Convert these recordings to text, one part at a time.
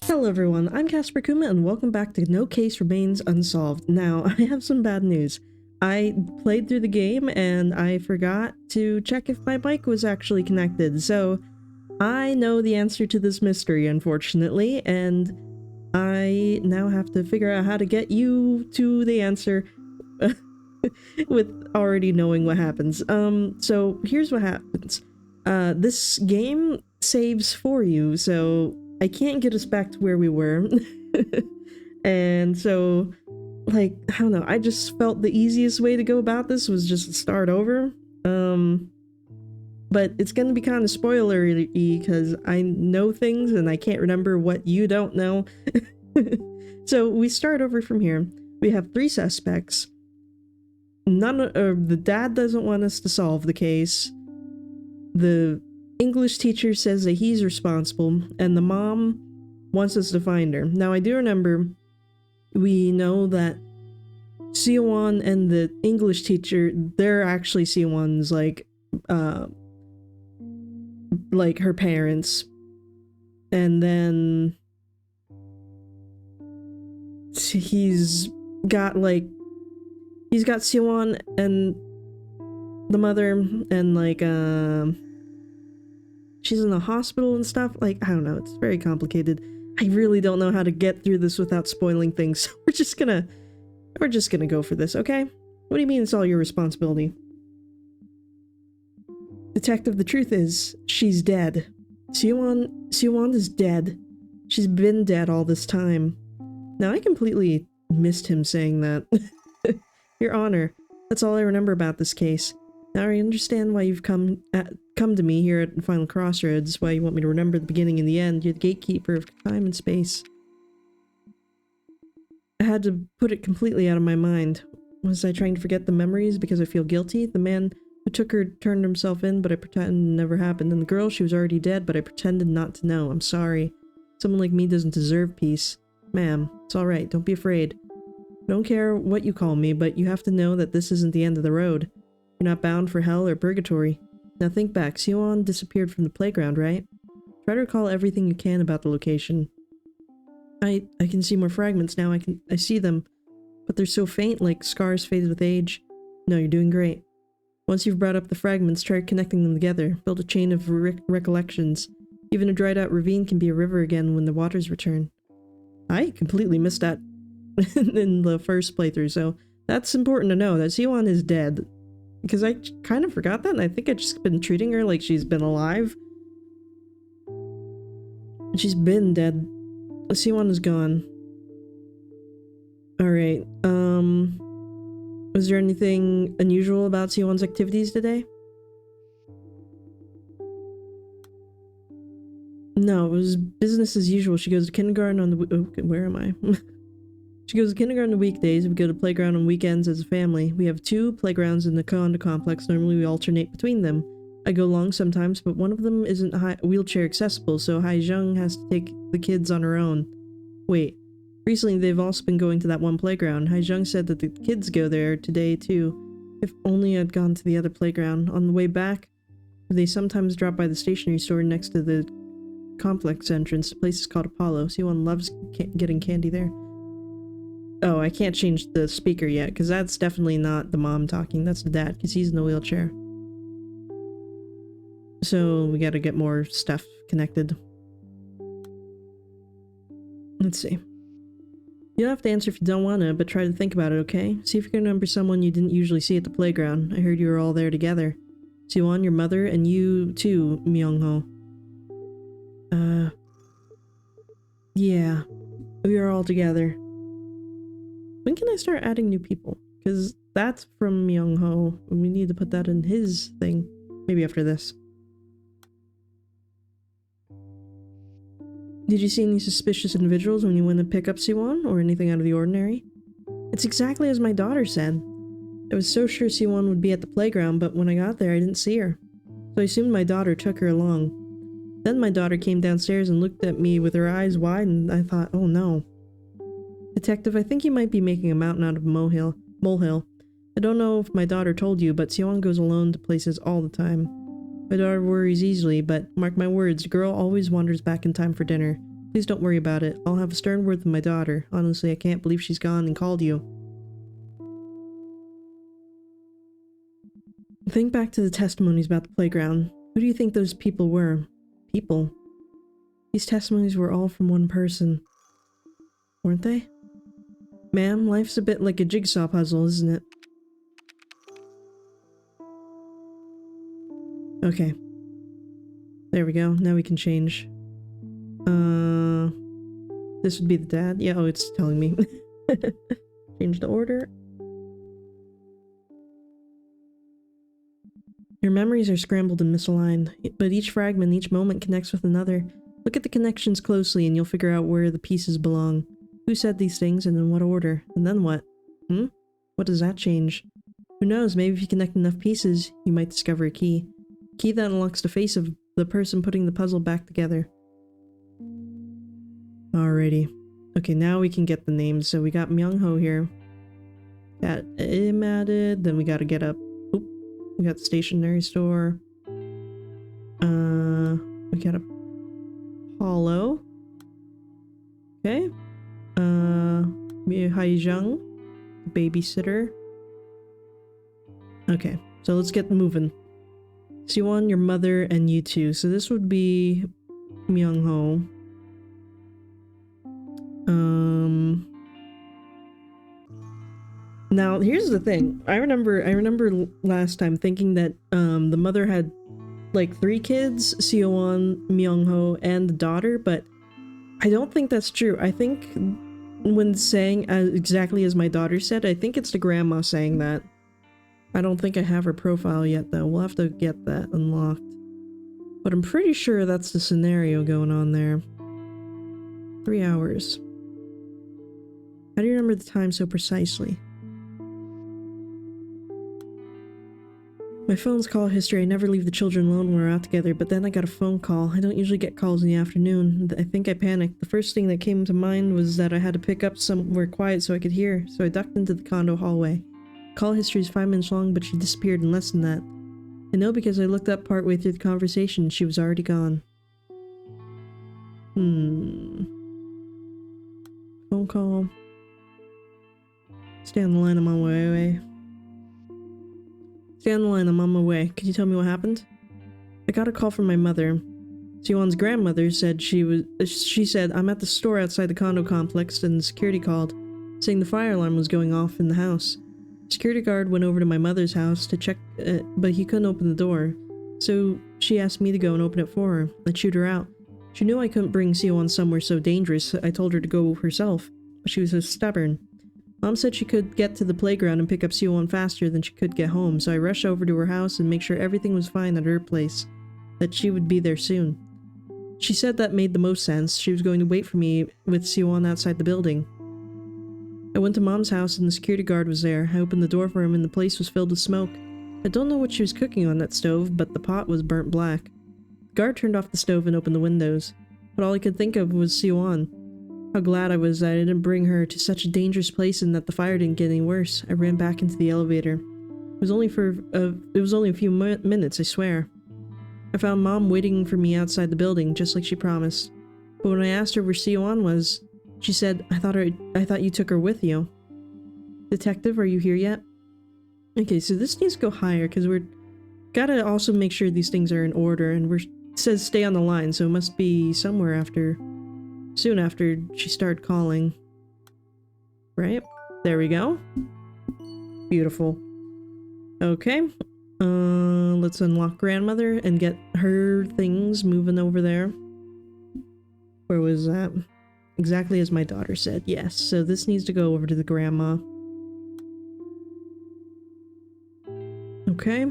Hello everyone, I'm Casper Kuma and welcome back to No Case Remains Unsolved. Now, I have some bad news. I played through the game and I forgot to check if my mic was actually connected, so I know the answer to this mystery, unfortunately, and I now have to figure out how to get you to the answer with already knowing what happens. So here's what happens. This game saves for you, so I can't get us back to where we were. And so, like, I don't know, I just felt the easiest way to go about this was just to start over. But it's gonna be kind of spoilery because I know things and I can't remember what you don't know. So we start over from here. We have 3 suspects. The dad doesn't want us to solve the case. The English teacher says that he's responsible, and the mom wants us to find her. Now, I do remember we know that Siwon and the English teacher, they're actually Siwon's, like her parents. And then he's got Siwon and the mother, and like, she's in the hospital and stuff. Like, I don't know, it's very complicated. I really don't know how to get through this without spoiling things, so we're just gonna go for this, okay? What do you mean it's all your responsibility? Detective, the truth is, she's dead. Siwon is dead. She's been dead all this time. Now, I completely missed him saying that. Your Honor, that's all I remember about this case. Now I understand why you've come to me here at Final Crossroads, why you want me to remember the beginning and the end. You're the gatekeeper of time and space. I had to put it completely out of my mind. Was I trying to forget the memories because I feel guilty? The man who took her turned himself in, but I pretended it never happened. And the girl, she was already dead, but I pretended not to know. I'm sorry. Someone like me doesn't deserve peace. Ma'am, it's alright, don't be afraid. I don't care what you call me, but you have to know that this isn't the end of the road. You're not bound for hell or purgatory. Now think back, Siwon disappeared from the playground, right? Try to recall everything you can about the location. I can see more fragments now, I see them. But they're so faint, like scars fade with age. No, you're doing great. Once you've brought up the fragments, try connecting them together. Build a chain of recollections. Even a dried out ravine can be a river again when the waters return. I completely missed that in the first playthrough, so that's important to know, that Siwon is dead. Because I kind of forgot that, and I think I've just been treating her like she's been alive. She's been dead. Siwon is gone. Alright, was there anything unusual about Siwon's activities today? No, it was business as usual. She goes to kindergarten on the okay, where am I? She goes to kindergarten on weekdays. We go to playground on weekends as a family. We have 2 playgrounds in the condo complex. Normally we alternate between them. I go along sometimes, but one of them isn't wheelchair accessible, so Haijung has to take the kids on her own. Wait, recently they've also been going to that one playground. Haijung said that the kids go there today too. If only I'd gone to the other playground. On the way back, they sometimes drop by the stationery store next to the complex entrance. The place is called Apollo. Siwon loves getting candy there. Oh, I can't change the speaker yet, because that's definitely not the mom talking. That's the dad, because he's in the wheelchair. So we gotta get more stuff connected. Let's see. You don't have to answer if you don't want to, but try to think about it, okay? See if you can remember someone you didn't usually see at the playground. I heard you were all there together. Siwon, your mother, and you too, Myung-ho. Yeah. We are all together. When can I start adding new people? Because that's from Myung-ho, and we need to put that in his thing. Maybe after this. Did you see any suspicious individuals when you went to pick up Siwon, or anything out of the ordinary? It's exactly as my daughter said. I was so sure Siwon would be at the playground, but when I got there I didn't see her. So I assumed my daughter took her along. Then my daughter came downstairs and looked at me with her eyes wide, and I thought, oh no. Detective, I think you might be making a mountain out of a molehill. I don't know if my daughter told you, but Siwon goes alone to places all the time. My daughter worries easily, but mark my words, girl always wanders back in time for dinner. Please don't worry about it. I'll have a stern word with my daughter. Honestly, I can't believe she's gone and called you. Think back to the testimonies about the playground. Who do you think those people were? People? These testimonies were all from one person. Weren't they? Ma'am, life's a bit like a jigsaw puzzle, isn't it? Okay. There we go. Now we can change. This would be the dad. Yeah, oh, it's telling me. Change the order. Your memories are scrambled and misaligned, but each fragment, each moment connects with another. Look at the connections closely and you'll figure out where the pieces belong. Who said these things and in what order? And then what? What does that change? Who knows, maybe if you connect enough pieces, you might discover a key. Key that unlocks the face of the person putting the puzzle back together. Alrighty. Okay, now we can get the names. So we got Myung-ho here. Got him added. Then we gotta get up. Oop. We got the stationery store. We got a Paulo. Okay. Haijung, babysitter. Okay, so let's get moving. Siwon, your mother, and you two. So this would be Myung-ho. Now here's the thing. I remember last time thinking that the mother had like 3 kids, Siwon, Myung-ho, and the daughter, but I don't think that's true. I think when saying exactly as my daughter said, I think it's the grandma saying that. I don't think I have her profile yet though. We'll have to get that unlocked. But I'm pretty sure that's the scenario going on there. 3 hours. How do you remember the time so precisely? My phone's call history. I never leave the children alone when we're out together, but then I got a phone call. I don't usually get calls in the afternoon. I think I panicked. The first thing that came to mind was that I had to pick up somewhere quiet so I could hear, so I ducked into the condo hallway. Call history is 5 minutes long, but she disappeared in less than that. I know because I looked up partway through the conversation and she was already gone. Phone call. Stay on the line, I'm on my way. Stay on the line, I'm on my way. Could you tell me what happened? I got a call from my mother. Siwon's grandmother said she said, I'm at the store outside the condo complex and the security called, saying the fire alarm was going off in the house. The security guard went over to my mother's house to check, but he couldn't open the door. So she asked me to go and open it for her. I'd shoot her out. She knew I couldn't bring Siwon somewhere so dangerous. I told her to go herself, but she was so stubborn. Mom said she could get to the playground and pick up Siwon faster than she could get home, so I rushed over to her house and make sure everything was fine at her place, that she would be there soon. She said that made the most sense. She was going to wait for me with Siwon outside the building. I went to Mom's house and the security guard was there. I opened the door for him and the place was filled with smoke. I don't know what she was cooking on that stove, but the pot was burnt black. The guard turned off the stove and opened the windows, but all I could think of was Siwon. How glad I was that I didn't bring her to such a dangerous place and that the fire didn't get any worse. I ran back into the elevator. It was only a few minutes, I swear. I found Mom waiting for me outside the building, just like she promised. But when I asked her where Siwon was, she said, I thought you took her with you. Detective, are you here yet? Okay, so this needs to go higher, because we're gotta also make sure these things are in order, and it says stay on the line, so it must be somewhere soon after she started calling. Right? There we go. Beautiful. Okay. Let's unlock grandmother and get her things moving over there. Where was that? Exactly as my daughter said. Yes, so this needs to go over to the grandma. Okay.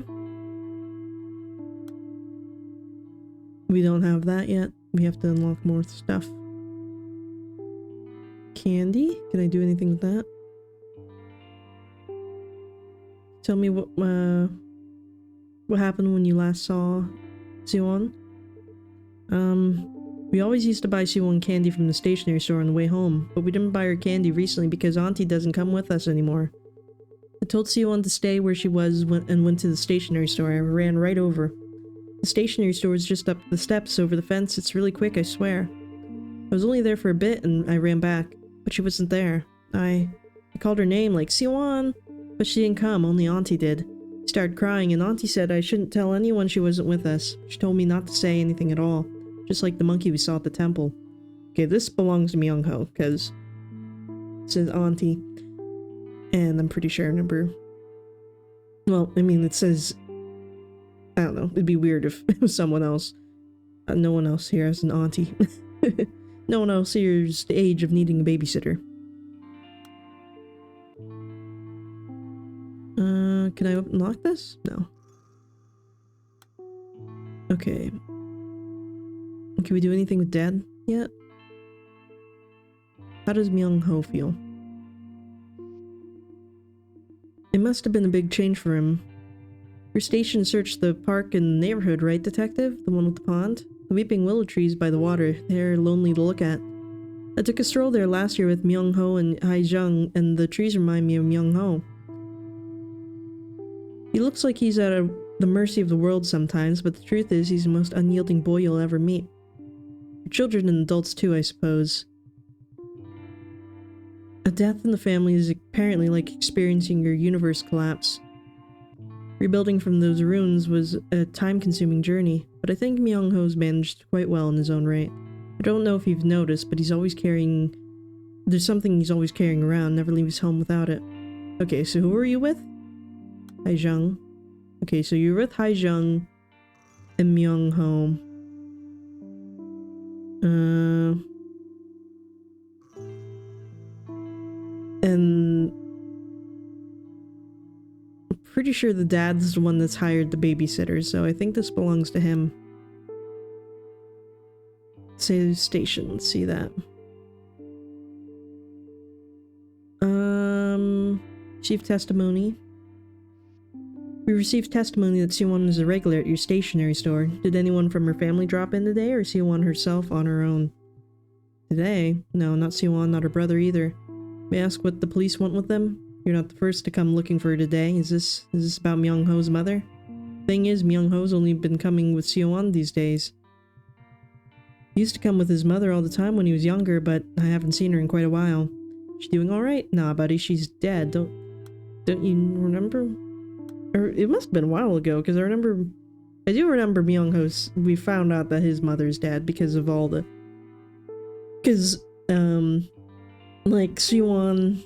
We don't have that yet. We have to unlock more stuff. Candy? Can I do anything with that? Tell me what happened when you last saw Siwon? We always used to buy Siwon candy from the stationery store on the way home, but we didn't buy her candy recently because Auntie doesn't come with us anymore. I told Siwon to stay where she was and went to the stationery store. I ran right over. The stationery store is just up the steps over the fence. It's really quick, I swear. I was only there for a bit and I ran back, but she wasn't there. I called her name like Siwon, but she didn't come, only Auntie did. She started crying and Auntie said I shouldn't tell anyone she wasn't with us. She told me not to say anything at all, just like the monkey we saw at the temple. Okay, this belongs to Myung-ho, because it says Auntie, and I'm pretty sure I remember. Well, I mean, it says, I don't know, it'd be weird if it was someone else. No one else here has an auntie. No one else here is the age of needing a babysitter. Can I unlock this? No. Okay. Can we do anything with Dad yet? How does Myung-ho feel? It must have been a big change for him. Your station searched the park and neighborhood, right, Detective? The one with the pond? The weeping willow trees by the water. They're lonely to look at. I took a stroll there last year with Myung-ho and Hae-jung, and the trees remind me of Myung-ho. He looks like he's at the mercy of the world sometimes, but the truth is he's the most unyielding boy you'll ever meet. For children and adults too, I suppose. A death in the family is apparently like experiencing your universe collapse. Rebuilding from those ruins was a time-consuming journey, but I think Myung-ho's managed quite well in his own right. I don't know if you've noticed, but he's always carrying... There's something he's always carrying around, never leaves home without it. Okay, so who are you with? Hae-jung. Okay, so you're with Hae-jung and Myung-ho. And... I'm pretty sure the dad's the one that's hired the babysitter, so I think this belongs to him. Save station, let's see that. Chief testimony. We received testimony that Siwon is a regular at your stationery store. Did anyone from her family drop in today, or Siwon herself on her own? Today? No, not Siwon, not her brother either. May I ask what the police want with them? You're not the first to come looking for her today. Is this about Myung-ho's mother? Thing is, Myung-ho's only been coming with Siwon these days. He used to come with his mother all the time when he was younger, but I haven't seen her in quite a while. She doing alright? Nah, buddy, she's dead. Don't you remember? Or it must have been a while ago, because I do remember Myung-ho's, we found out that his mother's dead because of all the... Because, like, Siwon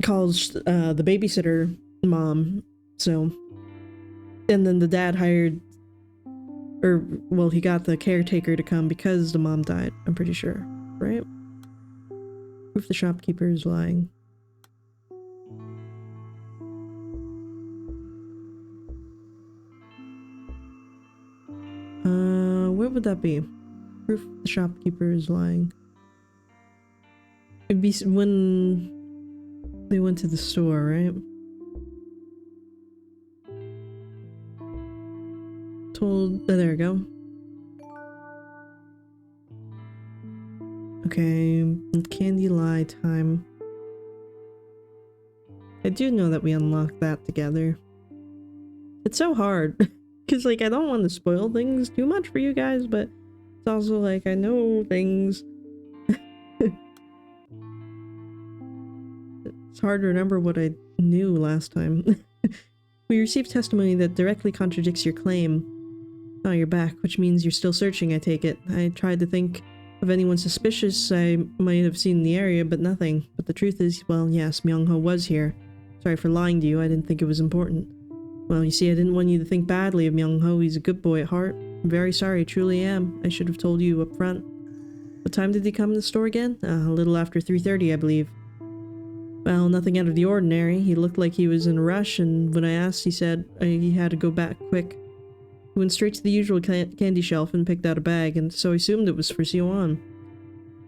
calls the babysitter mom, so... And then the dad hired... Or, well, he got the caretaker to come because the mom died, I'm pretty sure, right? Proof the shopkeeper is lying. Where would that be? Proof the shopkeeper is lying. It'd be when they went to the store, right? Told... Oh, there we go. Okay, candy lie time. I do know that we unlocked that together. It's so hard. Because, like, I don't want to spoil things too much for you guys, but it's also like, I know things. It's hard to remember what I knew last time. We received testimony that directly contradicts your claim. Oh, you're back, which means you're still searching, I take it. I tried to think of anyone suspicious I might have seen in the area, but nothing. But the truth is, well, yes, Myung-ho was here. Sorry for lying to you, I didn't think it was important. Well, you see, I didn't want you to think badly of Myung-ho. He's a good boy at heart. I'm very sorry, truly am. I should have told you up front. What time did he come to the store again? A little after 3:30, I believe. Well, nothing out of the ordinary. He looked like he was in a rush, and when I asked, he said he had to go back quick. He went straight to the usual candy shelf and picked out a bag, and so I assumed it was for Siwon.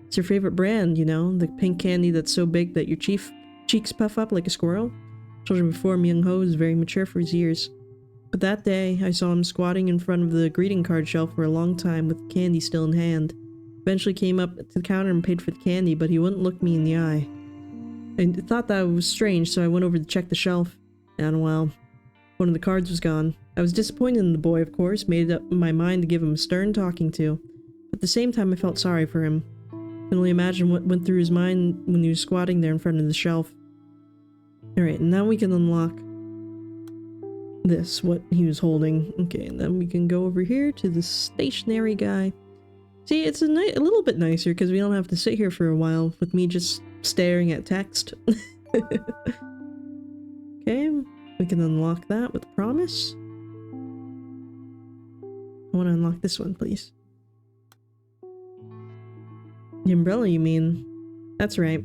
It's her favorite brand, you know, the pink candy that's so big that your cheeks puff up like a squirrel. Told you before, Myung-ho is very mature for his years. But that day, I saw him squatting in front of the greeting card shelf for a long time with the candy still in hand. Eventually came up to the counter and paid for the candy, but he wouldn't look me in the eye. I thought that was strange, so I went over to check the shelf, and well, one of the cards was gone. I was disappointed in the boy, of course, made up my mind to give him a stern talking to. But at the same time, I felt sorry for him. can only imagine what went through his mind when he was squatting there in front of the shelf. Alright, now we can unlock this, what he was holding. Okay, and then we can go over here to the stationary guy. See, it's a little bit nicer because we don't have to sit here for a while with me just staring at text. Okay, we can unlock that with a promise. I want to unlock this one, please. The umbrella, you mean? That's right.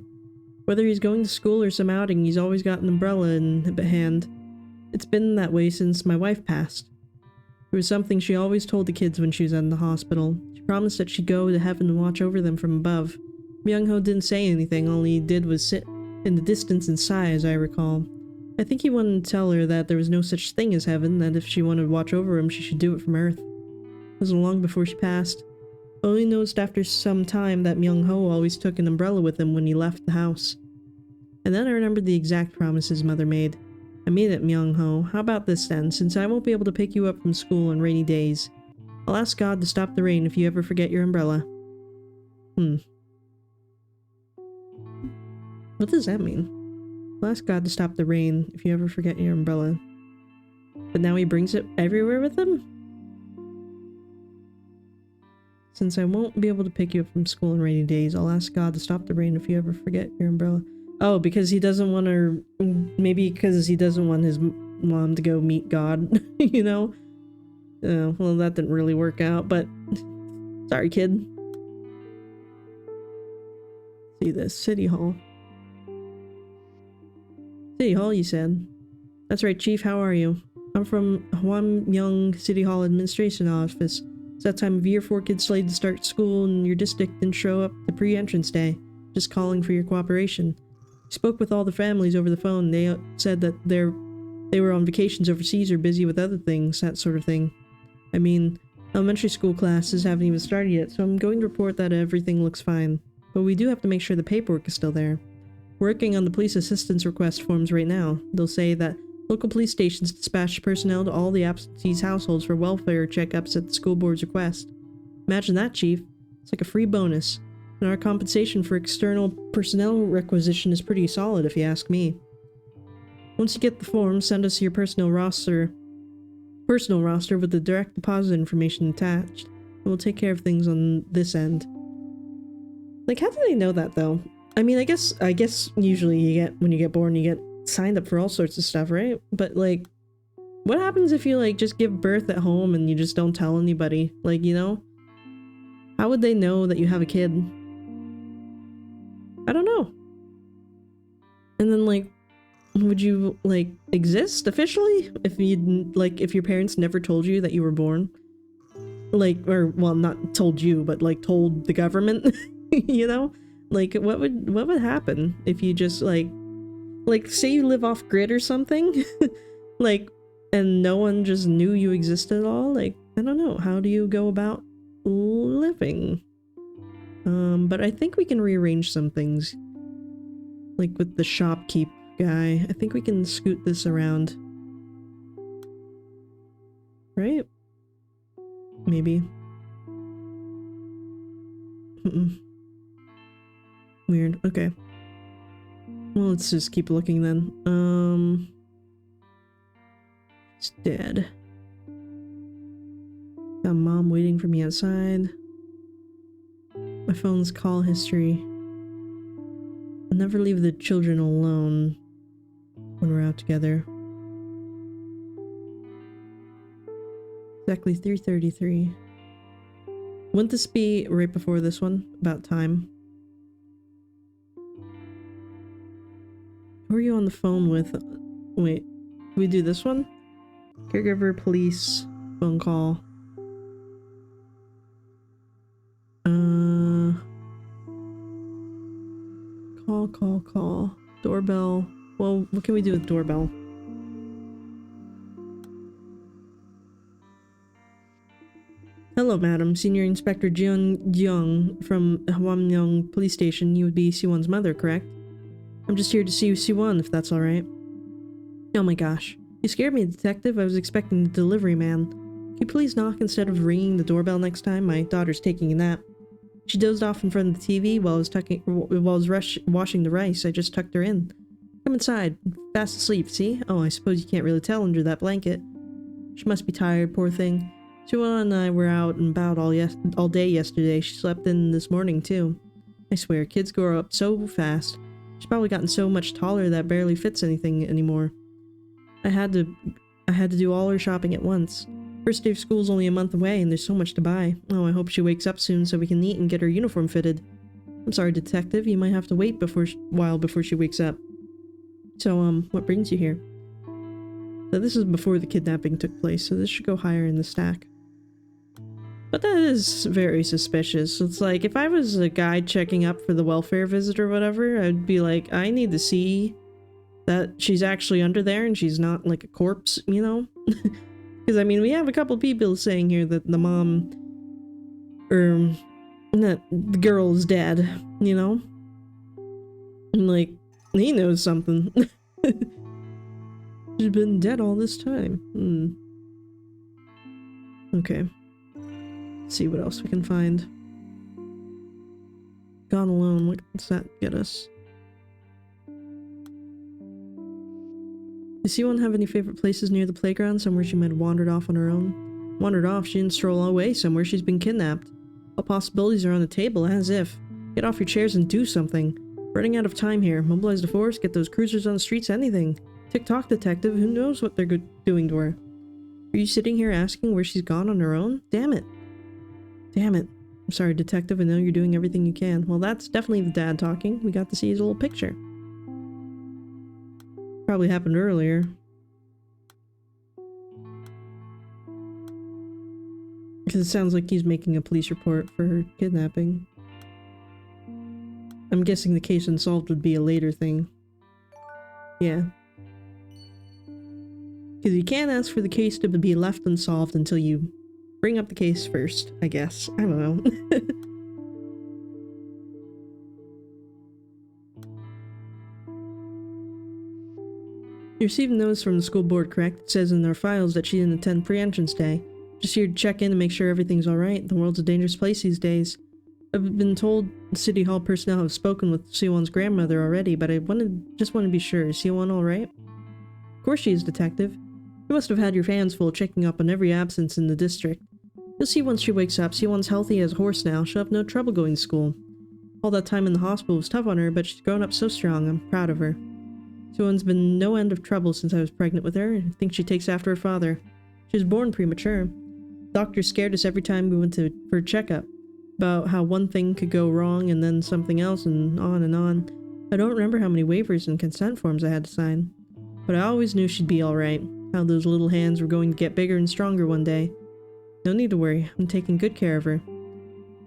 Whether he's going to school or some outing, he's always got an umbrella in hand. It's been that way since my wife passed. It was something she always told the kids when she was in the hospital. She promised that she'd go to heaven and watch over them from above. Myung-ho didn't say anything, all he did was sit in the distance and sigh, as I recall. I think he wanted to tell her that there was no such thing as heaven, that if she wanted to watch over him, she should do it from Earth. It wasn't long before she passed. I only noticed after some time that Myung-ho always took an umbrella with him when he left the house. And then I remembered the exact promise his mother made. I mean it, Myung-ho. How about this then? Since I won't be able to pick you up from school on rainy days, I'll ask God to stop the rain if you ever forget your umbrella. What does that mean? I'll ask God to stop the rain if you ever forget your umbrella. But now he brings it everywhere with him? Since I won't be able to pick you up from school on rainy days, I'll ask God to stop the rain if you ever forget your umbrella. Oh, because he doesn't want her... Maybe because he doesn't want his mom to go meet God, you know? Well, that didn't really work out, but... Sorry, kid. See this. City Hall. City Hall, you said? That's right, Chief. How are you? I'm from Hwamyoung City Hall Administration Office. It's that time of year 4 kids slated to start school and your district didn't show up to pre-entrance day. Just calling for your cooperation. I spoke with all the families over the phone. They said that they were on vacations overseas or busy with other things, that sort of thing. I mean, elementary school classes haven't even started yet, so I'm going to report that everything looks fine. But we do have to make sure the paperwork is still there. Working on the police assistance request forms right now. They'll say that local police stations dispatch personnel to all the absentees' households for welfare checkups at the school board's request. Imagine that, Chief. It's like a free bonus. And our compensation for external personnel requisition is pretty solid, if you ask me. Once you get the form, send us your personal roster with the direct deposit information attached, and we'll take care of things on this end. Like, how do they know that, though? I mean, I guess usually when you get born, you get signed up for all sorts of stuff, right? But, like, what happens if you, like, just give birth at home and you just don't tell anybody? Like, you know? How would they know that you have a kid? I don't know. And then, like, would you, like, exist officially if if your parents never told you that you were born? Like, or, well, not told you, but, like, told the government, you know? Like, what would happen if you just, like, say you live off grid or something? Like, and no one just knew you existed at all? Like, I don't know. How do you go about living? But I think we can rearrange some things. Like with the shopkeep guy. I think we can scoot this around. Right? Maybe. Weird. Okay. Well, let's just keep looking then. It's dead. Got mom waiting for me outside. My phone's call history. I'll never leave the children alone when we're out together. Exactly 3:33. Wouldn't this be right before this one? About time. Who are you on the phone with? Wait, can we do this one? Caregiver, police, phone call. Call. Doorbell. Well, what can we do with doorbell? Hello, madam. Senior Inspector Jeon Gyeong from Hwamyoung Police Station. You would be Siwon's mother, correct? I'm just here to see Siwon, if that's alright. Oh my gosh. You scared me, detective. I was expecting the delivery man. Can you please knock instead of ringing the doorbell next time? My daughter's taking a nap. She dozed off in front of the TV while I was washing the rice. I just tucked her in. Come inside. Fast asleep, see? Oh, I suppose you can't really tell under that blanket. She must be tired, poor thing. Jeon and I were out and about all day yesterday. She slept in this morning, too. I swear, kids grow up so fast. She's probably gotten so much taller that barely fits anything anymore. I had to do all her shopping at once. First day of school's only a month away, and there's so much to buy. Oh, I hope she wakes up soon so we can eat and get her uniform fitted. I'm sorry, Detective. You might have to wait while before she wakes up. So, what brings you here? So this is before the kidnapping took place, so this should go higher in the stack. But that is very suspicious. It's like, if I was a guy checking up for the welfare visit or whatever, I'd be like, I need to see that she's actually under there and she's not like a corpse, you know? Because, I mean, we have a couple people saying here that the mom, or that the girl is dead, you know? And, like, he knows something. She's been dead all this time. Okay. Let's see what else we can find. Gone alone. What's that get us? Does Siwon have any favorite places near the playground? Somewhere she might have wandered off on her own? Wandered off? She didn't stroll away somewhere. She's been kidnapped. All possibilities are on the table, as if. Get off your chairs and do something. Running out of time here. Mobilize the force, get those cruisers on the streets, anything. Tick-tock, Detective. Who knows what they're doing to her? Are you sitting here asking where she's gone on her own? Damn it. Damn it. I'm sorry, Detective. I know you're doing everything you can. Well, that's definitely the dad talking. We got to see his little picture. Probably happened earlier. Because it sounds like he's making a police report for her kidnapping. I'm guessing the case Unsolved would be a later thing. Yeah. Because you can't ask for the case to be left unsolved until you bring up the case first, I guess. I don't know. You received a notice from the school board, correct? It says in their files that she didn't attend pre-entrance day. Just here to check in and make sure everything's alright. The world's a dangerous place these days. I've been told the City Hall personnel have spoken with Siwon's grandmother already, but I just want to be sure. Is Siwon alright? Of course she is, Detective. You must have had your hands full checking up on every absence in the district. You'll see once she wakes up. Siwon's healthy as a horse now. She'll have no trouble going to school. All that time in the hospital was tough on her, but she's grown up so strong. I'm proud of her. Siwon's been no end of trouble since I was pregnant with her. I think she takes after her father. She was born premature. Doctors scared us every time we went for a checkup. About how one thing could go wrong and then something else and on and on. I don't remember how many waivers and consent forms I had to sign. But I always knew she'd be alright. How those little hands were going to get bigger and stronger one day. No need to worry. I'm taking good care of her.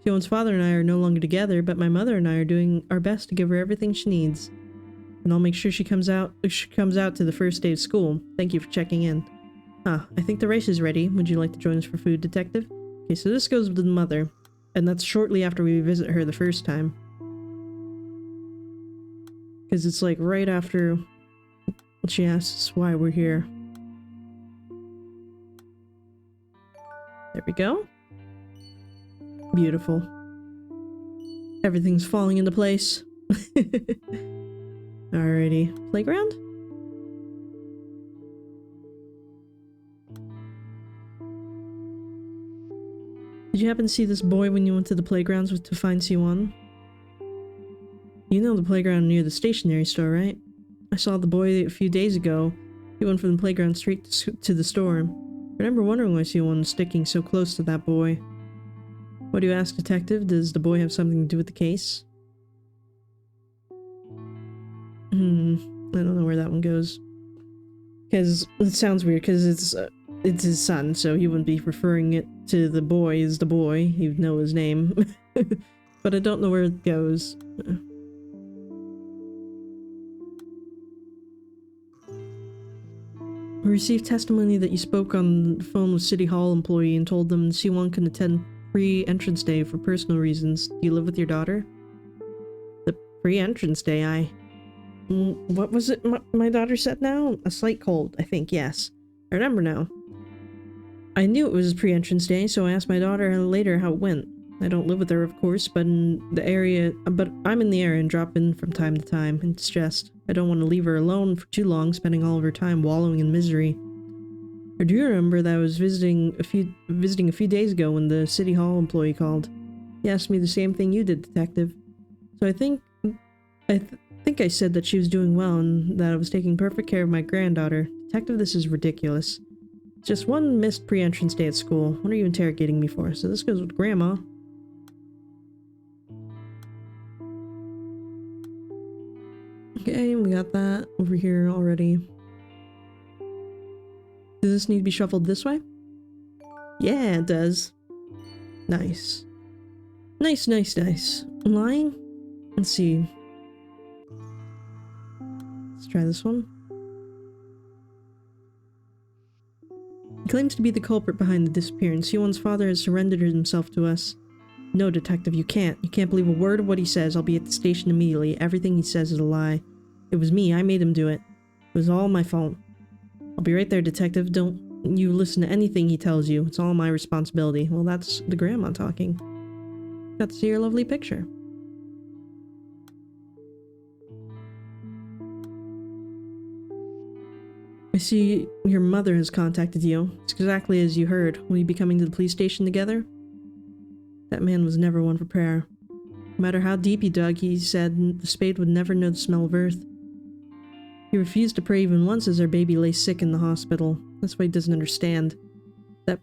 Siwon's father and I are no longer together, but my mother and I are doing our best to give her everything she needs. And I'll make sure she comes out to the first day of school. Thank you for checking in. Ah, I think the rice is ready. Would you like to join us for food, Detective? Okay, so this goes with the mother. And that's shortly after we visit her the first time. Because it's like right after she asks why we're here. There we go. Beautiful. Everything's falling into place. Alrighty. Playground? Did you happen to see this boy when you went to the playgrounds to find Siwon? You know the playground near the stationery store, right? I saw the boy a few days ago. He went from the playground straight to the store. I remember wondering why Siwon was sticking so close to that boy. What do you ask, Detective? Does the boy have something to do with the case? I don't know where that one goes. Because it sounds weird, because it's his son, so he wouldn't be referring it to the boy as the boy. He'd know his name. But I don't know where it goes. We received testimony that you spoke on the phone with City Hall employee and told them Siwon can attend pre-entrance day for personal reasons. Do you live with your daughter? The pre-entrance day, what was it my daughter said now? A slight cold, I think, yes. I remember now. I knew it was pre-entrance day, so I asked my daughter later how it went. I don't live with her, of course, but I'm in the area and drop in from time to time. It's just, I don't want to leave her alone for too long, spending all of her time wallowing in misery. I do remember that I was visiting a few days ago when the City Hall employee called. He asked me the same thing you did, Detective. So I think I said that she was doing well and that I was taking perfect care of my granddaughter. Detective, this is ridiculous. It's just one missed pre-entrance day at school. What are you interrogating me for? So this goes with Grandma. Okay, we got that over here already. Does this need to be shuffled this way? Yeah, it does. Nice. Nice, nice, nice. I'm lying? Let's see. Let's try this one. He claims to be the culprit behind the disappearance. Hyewon's father has surrendered himself to us. No, Detective, you can't. You can't believe a word of what he says. I'll be at the station immediately. Everything he says is a lie. It was me. I made him do it. It was all my fault. I'll be right there, Detective. Don't you listen to anything he tells you. It's all my responsibility. Well, that's the grandma talking. Got to see your lovely picture. I see your mother has contacted you. It's exactly as you heard. Will you be coming to the police station together? That man was never one for prayer. No matter how deep he dug, he said the spade would never know the smell of earth. He refused to pray even once as our baby lay sick in the hospital. That's what he doesn't understand. That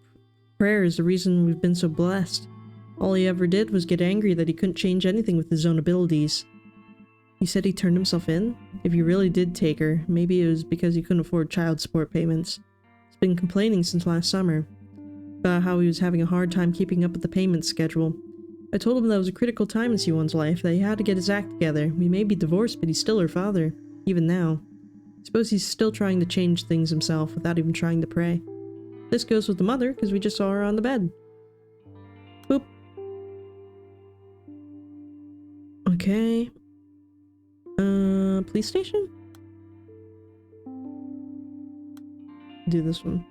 prayer is the reason we've been so blessed. All he ever did was get angry that he couldn't change anything with his own abilities. He said he turned himself in? If he really did take her, maybe it was because he couldn't afford child support payments. He's been complaining since last summer about how he was having a hard time keeping up with the payment schedule. I told him that was a critical time in Siwon's life, that he had to get his act together. We may be divorced, but he's still her father, even now. I suppose he's still trying to change things himself without even trying to pray. This goes with the mother, because we just saw her on the bed. Boop. Okay. Police station? Do this one.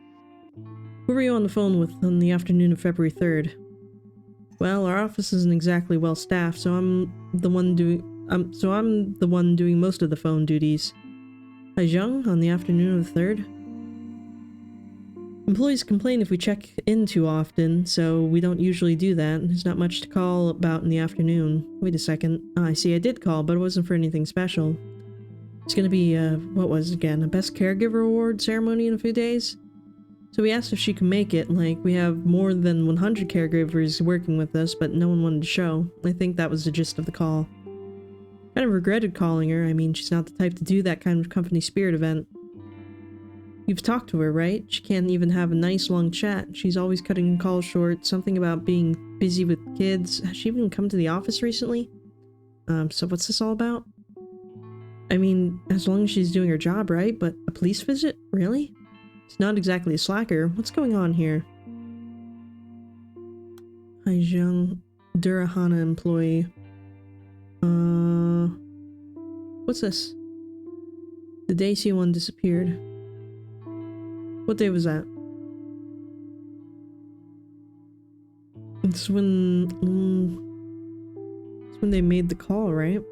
Who were you on the phone with on the afternoon of February 3rd? Well, our office isn't exactly well staffed, so I'm the one doing most of the phone duties. Jeong on the afternoon of the 3rd? Employees complain if we check in too often, so we don't usually do that. There's not much to call about in the afternoon. Wait a second. I see I did call, but it wasn't for anything special. It's gonna be, what was it again? A Best Caregiver Award ceremony in a few days? So we asked if she could make it, like we have more than 100 caregivers working with us, but no one wanted to show. I think that was the gist of the call. Kind of regretted calling her. I mean, she's not the type to do that kind of company spirit event. You've talked to her, right? She can't even have a nice long chat. She's always cutting calls short. Something about being busy with kids. Has she even come to the office recently? So what's this all about? I mean, as long as she's doing her job, right? But a police visit? Really? It's not exactly a slacker. What's going on here? Jeong Durahana employee. What's this? The day C1 disappeared. What day was that? It's when they made the call, right?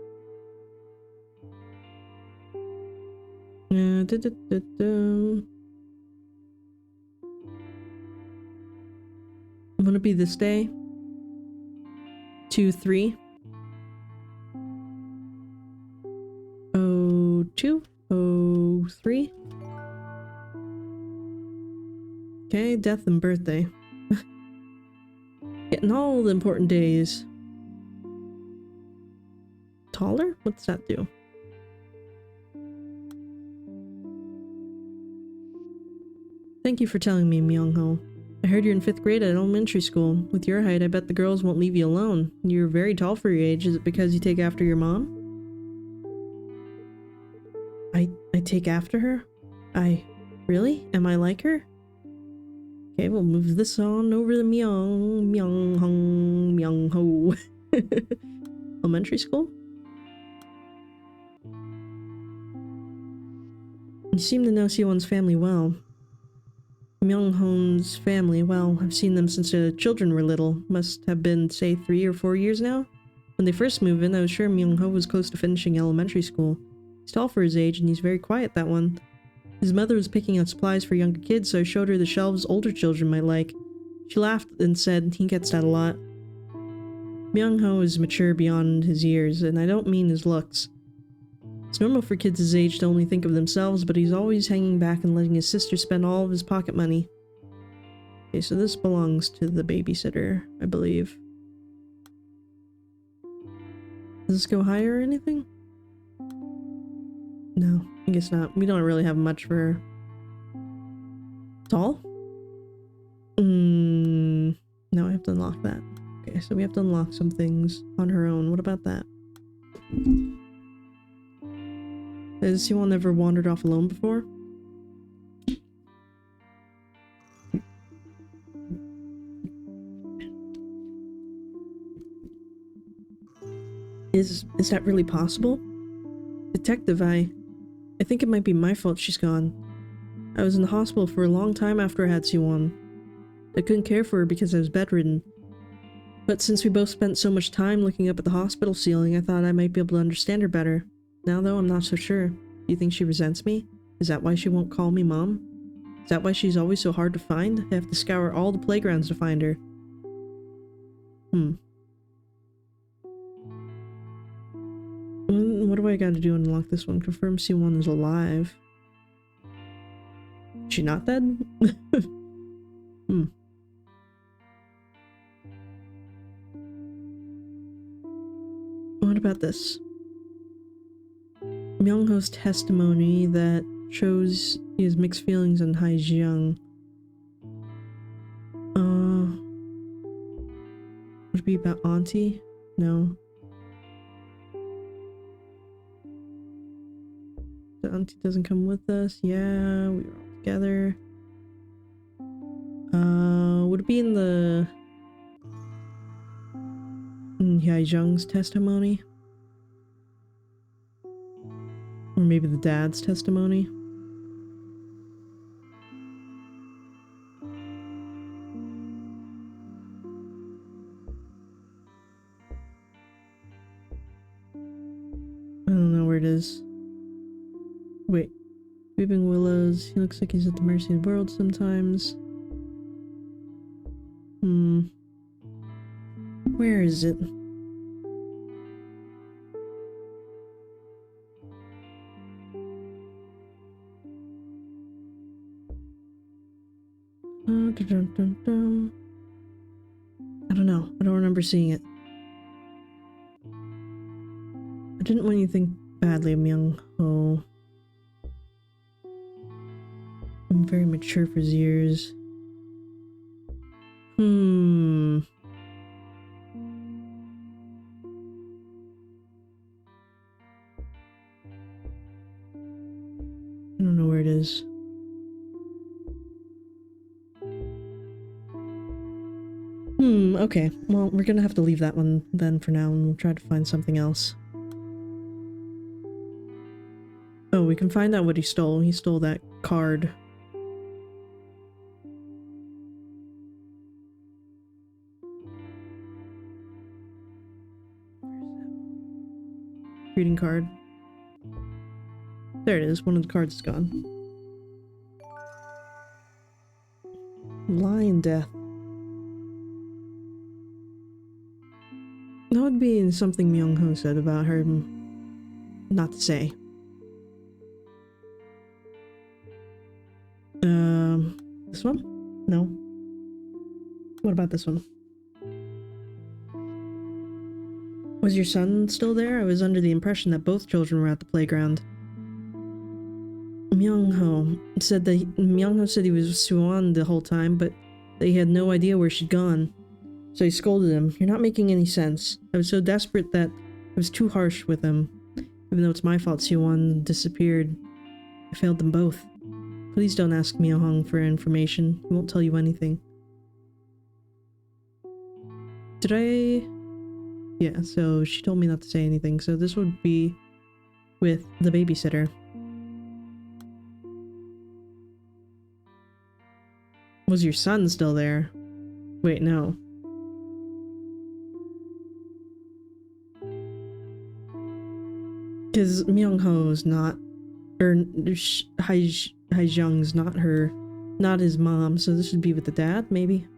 Would it be this day? 2-3 02 03. Okay, death and birthday. Getting all the important days. Taller? What's that do? Thank you for telling me, Myung-ho. I heard you're in 5th grade at elementary school. With your height, I bet the girls won't leave you alone. You're very tall for your age. Is it because you take after your mom? I take after her? Really? Am I like her? Okay, we'll move this on over to Myung-ho. Elementary school? You seem to know Siwon's family well. Myung-ho's family, well, I've seen them since the children were little. Must have been, say, 3 or 4 years now? When they first moved in, I was sure Myung-ho was close to finishing elementary school. He's tall for his age, and he's very quiet, that one. His mother was picking out supplies for younger kids, so I showed her the shelves older children might like. She laughed and said he gets that a lot. Myung-ho is mature beyond his years, and I don't mean his looks. It's normal for kids his age to only think of themselves, but he's always hanging back and letting his sister spend all of his pocket money. Okay, so this belongs to the babysitter, I believe. Does this go higher or anything? No, I guess not. We don't really have much for her. Tall? No, I have to unlock that. Okay, so we have to unlock some things on her own. What about that? Has Siwon ever wandered off alone before? Is that really possible? Detective, I think it might be my fault she's gone. I was in the hospital for a long time after I had Siwon. I couldn't care for her because I was bedridden. But since we both spent so much time looking up at the hospital ceiling, I thought I might be able to understand her better. Now though, I'm not so sure. Do you think she resents me? Is that why she won't call me Mom? Is that why she's always so hard to find? I have to scour all the playgrounds to find her. What do I gotta do to unlock this one? Confirm C1 is alive. Is she not dead? What about this? Myung-ho's testimony that shows he has mixed feelings on Jeong. Would it be about Auntie? No. The Auntie doesn't come with us. Yeah, we were all together. Would it be in the Jeong's testimony? Or maybe the dad's testimony? I don't know where it is. Wait. Weeping Willows. He looks like he's at the mercy of the world sometimes. Where is it? I don't know. I don't remember seeing it. I didn't want you to think badly of Myung-ho. I'm very mature for his years. I don't know where it is. Okay. Well, we're gonna have to leave that one then for now, and we'll try to find something else. Oh, we can find out what he stole. He stole that card. Greeting card. There it is. One of the cards is gone. Lion death. That would be something Myung-ho said about her not to say. This one? No. What about this one? Was your son still there? I was under the impression that both children were at the playground. Myung-ho said he was with Suwon the whole time, but that he had no idea where she'd gone. So he scolded him. You're not making any sense. I was so desperate that I was too harsh with him. Even though it's my fault Suwon disappeared, I failed them both. Please don't ask Myung-ho for information. He won't tell you anything. Did I... Yeah, so she told me not to say anything, so this would be with the babysitter. Was your son still there? Wait, no. Because Myung-ho's not, or Haijung's not his mom, so this would be with the dad, maybe?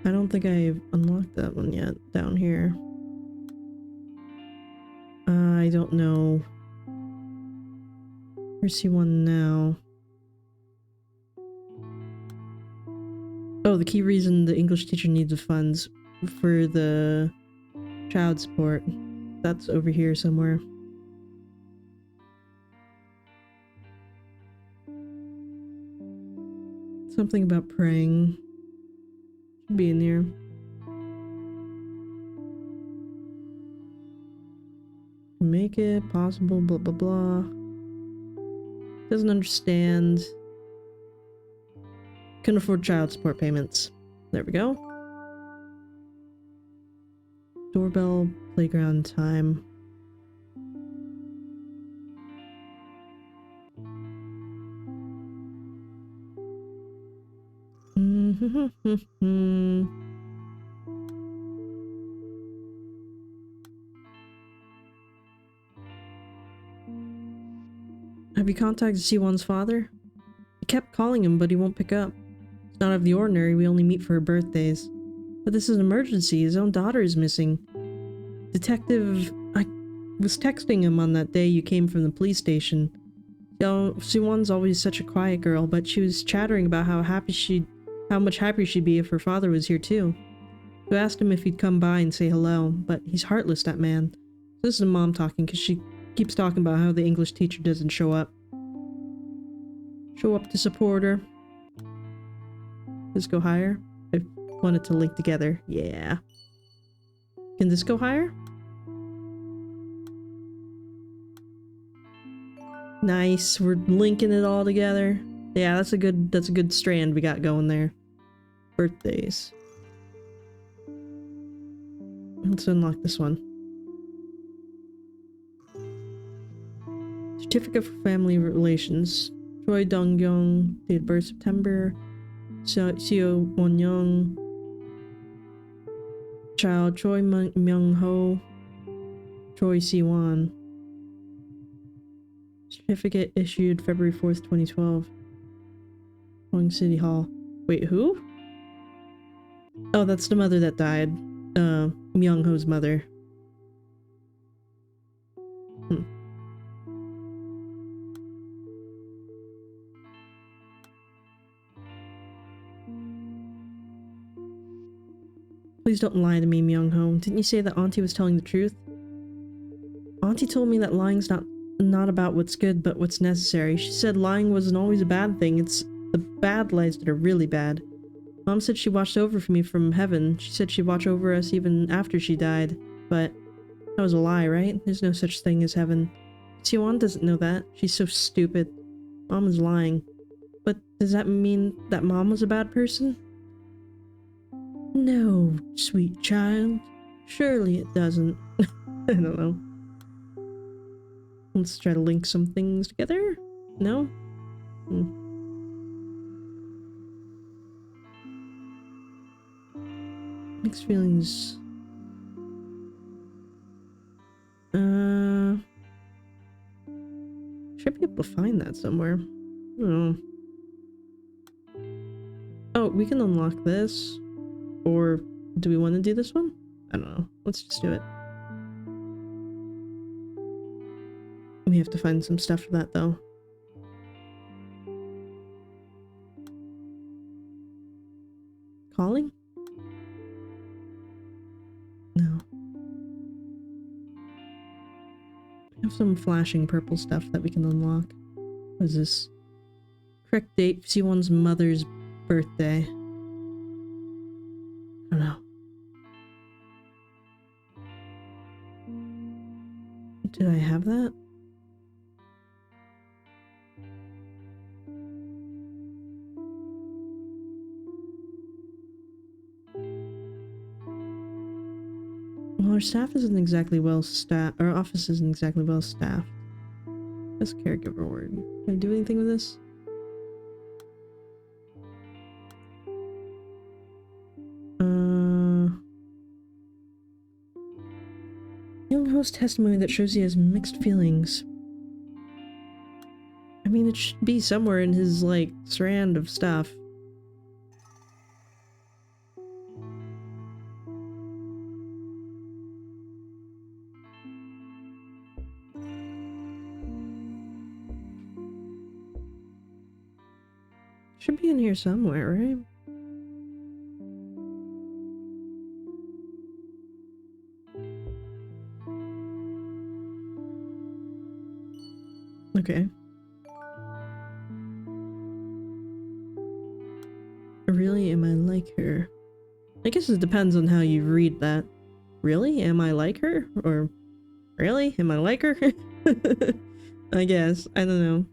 I don't think I've unlocked that one yet, down here. I don't know. Where's C1 now? Oh, the key reason the English teacher needs the funds for the child support. That's over here somewhere. Something about praying. Should be in here. Make it possible, blah blah blah. Doesn't understand. Couldn't afford child support payments. There we go. Doorbell, playground time. Have you contacted C1's father? I kept calling him, but he won't pick up. It's not out of the ordinary, we only meet for her birthdays. But this is an emergency, his own daughter is missing. Detective, I was texting him on that day you came from the police station. C1's always such a quiet girl, but she was chattering about how much happier she'd be if her father was here too. So I asked him if he'd come by and say hello, but he's heartless, that man. This is mom talking, because she keeps talking about how the English teacher doesn't show up. Show up to support her. Let's go higher. I wanted to link together. Yeah. Can this go higher? Nice. We're linking it all together. Yeah, that's a good strand we got going there. Birthdays. Let's unlock this one. Certificate for family relations. Choi Dong-gyong, date of birth September. Seo Won-young. Child Choi Myung-ho. Choi Si-won. Certificate issued February 4th, 2012. Hwang City Hall. Wait, who? Oh, that's the mother that died. Myung-ho's mother. Please don't lie to me, Myung-ho. Didn't you say that Auntie was telling the truth? Auntie told me that lying's not about what's good, but what's necessary. She said lying wasn't always a bad thing. It's the bad lies that are really bad. Mom said she watched over for me from heaven. She said she'd watch over us even after she died. But that was a lie, right? There's no such thing as heaven. Siwon doesn't know that. She's so stupid. Mom is lying. But does that mean that Mom was a bad person? No, sweet child. Surely it doesn't. I don't know. Let's try to link some things together. No? Mixed feelings. Should be able to find that somewhere. I don't know. Oh, we can unlock this. Or do we want to do this one? I don't know. Let's just do it. We have to find some stuff for that though. Calling? No. We have some flashing purple stuff that we can unlock. What is this? Correct date, C1's mother's birthday. I don't know. Did I have that? Well, our staff isn't exactly well staffed. Our office isn't exactly well staffed. That's caregiver word. Can I do anything with this? Young host testimony that shows he has mixed feelings. I mean, it should be somewhere in his, like, strand of stuff. Should be in here somewhere, right? Okay. Really? Am I like her? I guess it depends on how you read that. Really? Am I like her? Or really? Am I like her? I guess. I don't know.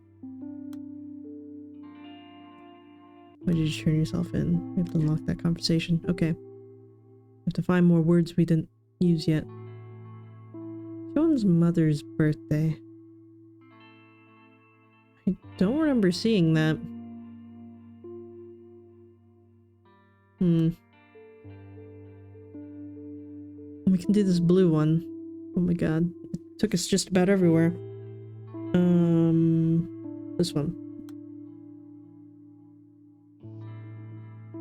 Why did you turn yourself in? We have to unlock that conversation. Okay. We have to find more words we didn't use yet. Jeon's mother's birthday. I don't remember seeing that. We can do this blue one. Oh my god. It took us just about everywhere. This one.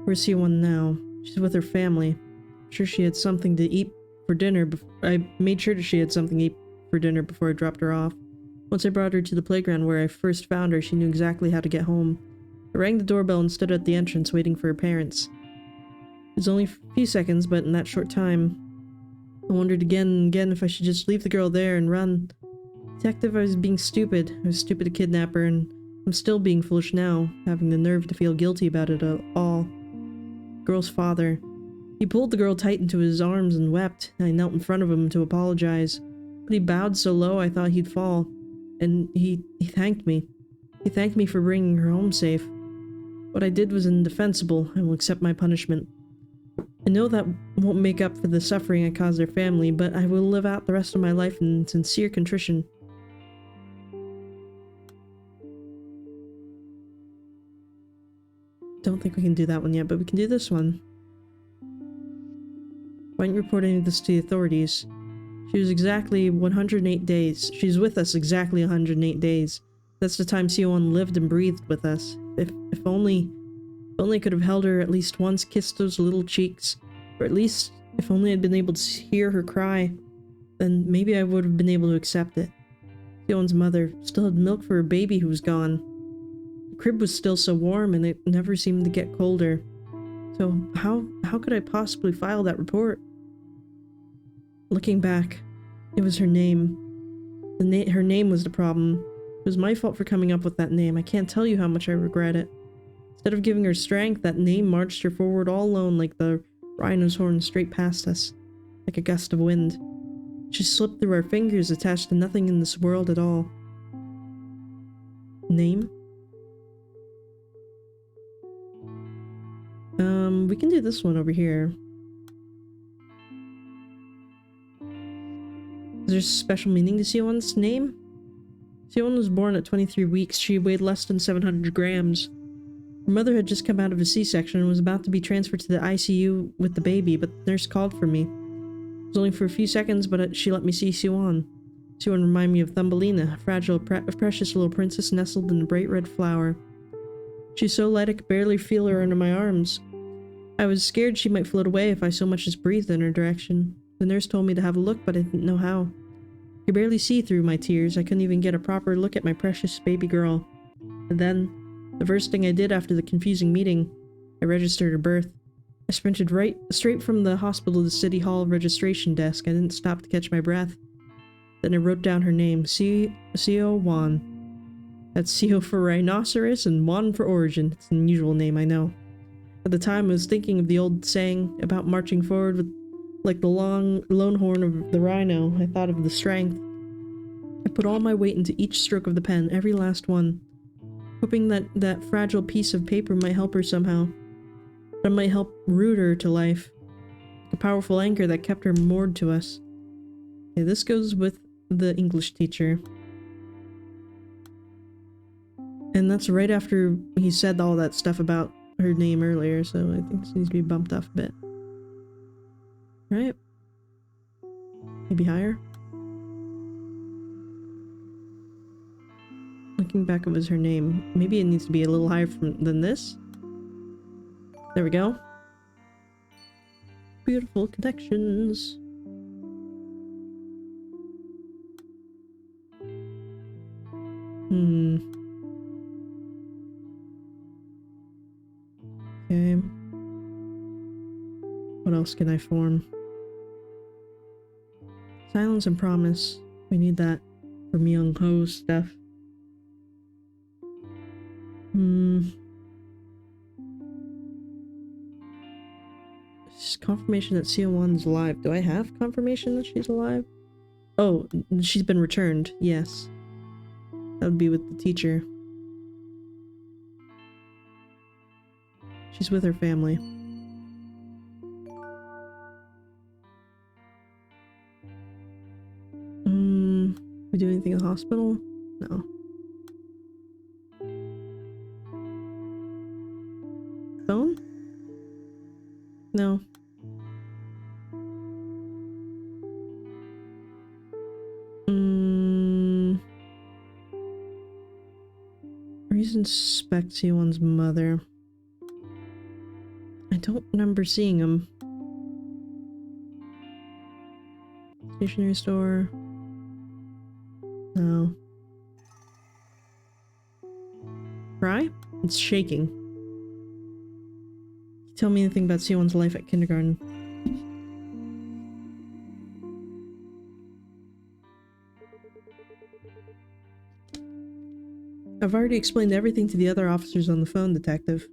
Where's C1 now? She's with her family. I'm sure she had something to eat for dinner. I made sure that she had something to eat for dinner before I dropped her off. Once I brought her to the playground where I first found her, she knew exactly how to get home. I rang the doorbell and stood at the entrance waiting for her parents. It was only a few seconds, but in that short time, I wondered again and again if I should just leave the girl there and run. Detective, I was being stupid. I was stupid to kidnap her, and I'm still being foolish now, having the nerve to feel guilty about it all. The girl's father. He pulled the girl tight into his arms and wept. I knelt in front of him to apologize, but he bowed so low I thought he'd fall. And he thanked me. He thanked me for bringing her home safe. What I did was indefensible. I will accept my punishment. I know that won't make up for the suffering I caused their family, but I will live out the rest of my life in sincere contrition. Don't think we can do that one yet, but we can do this one. Why didn't you report any of this to the authorities? She was exactly 108 days. She's with us exactly 108 days. That's the time Seowon lived and breathed with us. If only I could have held her at least once, kissed those little cheeks, or at least if only I'd been able to hear her cry, then maybe I would have been able to accept it. Seowon's mother still had milk for her baby who was gone. The crib was still so warm and it never seemed to get colder. So how could I possibly file that report? Looking back, it was her name. Her name was the problem. It was my fault for coming up with that name. I can't tell you how much I regret it. Instead of giving her strength, that name marched her forward all alone like the RHINO's horn straight past us, like a gust of wind. She slipped through our fingers, attached to nothing in this world at all. Name? We can do this one over here. Is there a special meaning to Seowon's name? Seowon was born at 23 weeks. She weighed less than 700 grams. Her mother had just come out of a C-section and was about to be transferred to the ICU with the baby, but the nurse called for me. It was only for a few seconds, but she let me see Seowon. Seowon reminded me of Thumbelina, a fragile, precious little princess nestled in a bright red flower. She's so light I could barely feel her under my arms. I was scared she might float away if I so much as breathed in her direction. The nurse told me to have a look, but I didn't know how. I could barely see through my tears. I couldn't even get a proper look at my precious baby girl. And then, the first thing I did after the confusing meeting, I registered her birth. I sprinted straight from the hospital to the City Hall registration desk. I didn't stop to catch my breath. Then I wrote down her name, Seo Wan. That's Seo for rhinoceros and Wan for origin. It's an unusual name, I know. At the time, I was thinking of the old saying about marching forward with like the lone horn of the rhino. I thought of the strength. I put all my weight into each stroke of the pen, every last one, hoping that fragile piece of paper might help her somehow. That might help root her to life. A powerful anchor that kept her moored to us. Okay, this goes with the English teacher. And that's right after he said all that stuff about her name earlier, so I think this needs to be bumped up a bit. Right? Maybe higher? Looking back, it was her name. Maybe it needs to be a little higher than this. There we go. Beautiful connections. Okay. What else can I form? Silence and promise. We need that for Myung Ho's stuff. This is confirmation that Seowon's alive. Do I have confirmation that she's alive? Oh, she's been returned. Yes. That would be with the teacher. She's with her family. We do anything in the hospital? No. Phone? No. Reason to suspect Seowon's mother. I don't remember seeing him. Stationery store. No. Cry? It's shaking. Tell me anything about Seowon's life at kindergarten. I've already explained everything to the other officers on the phone, Detective.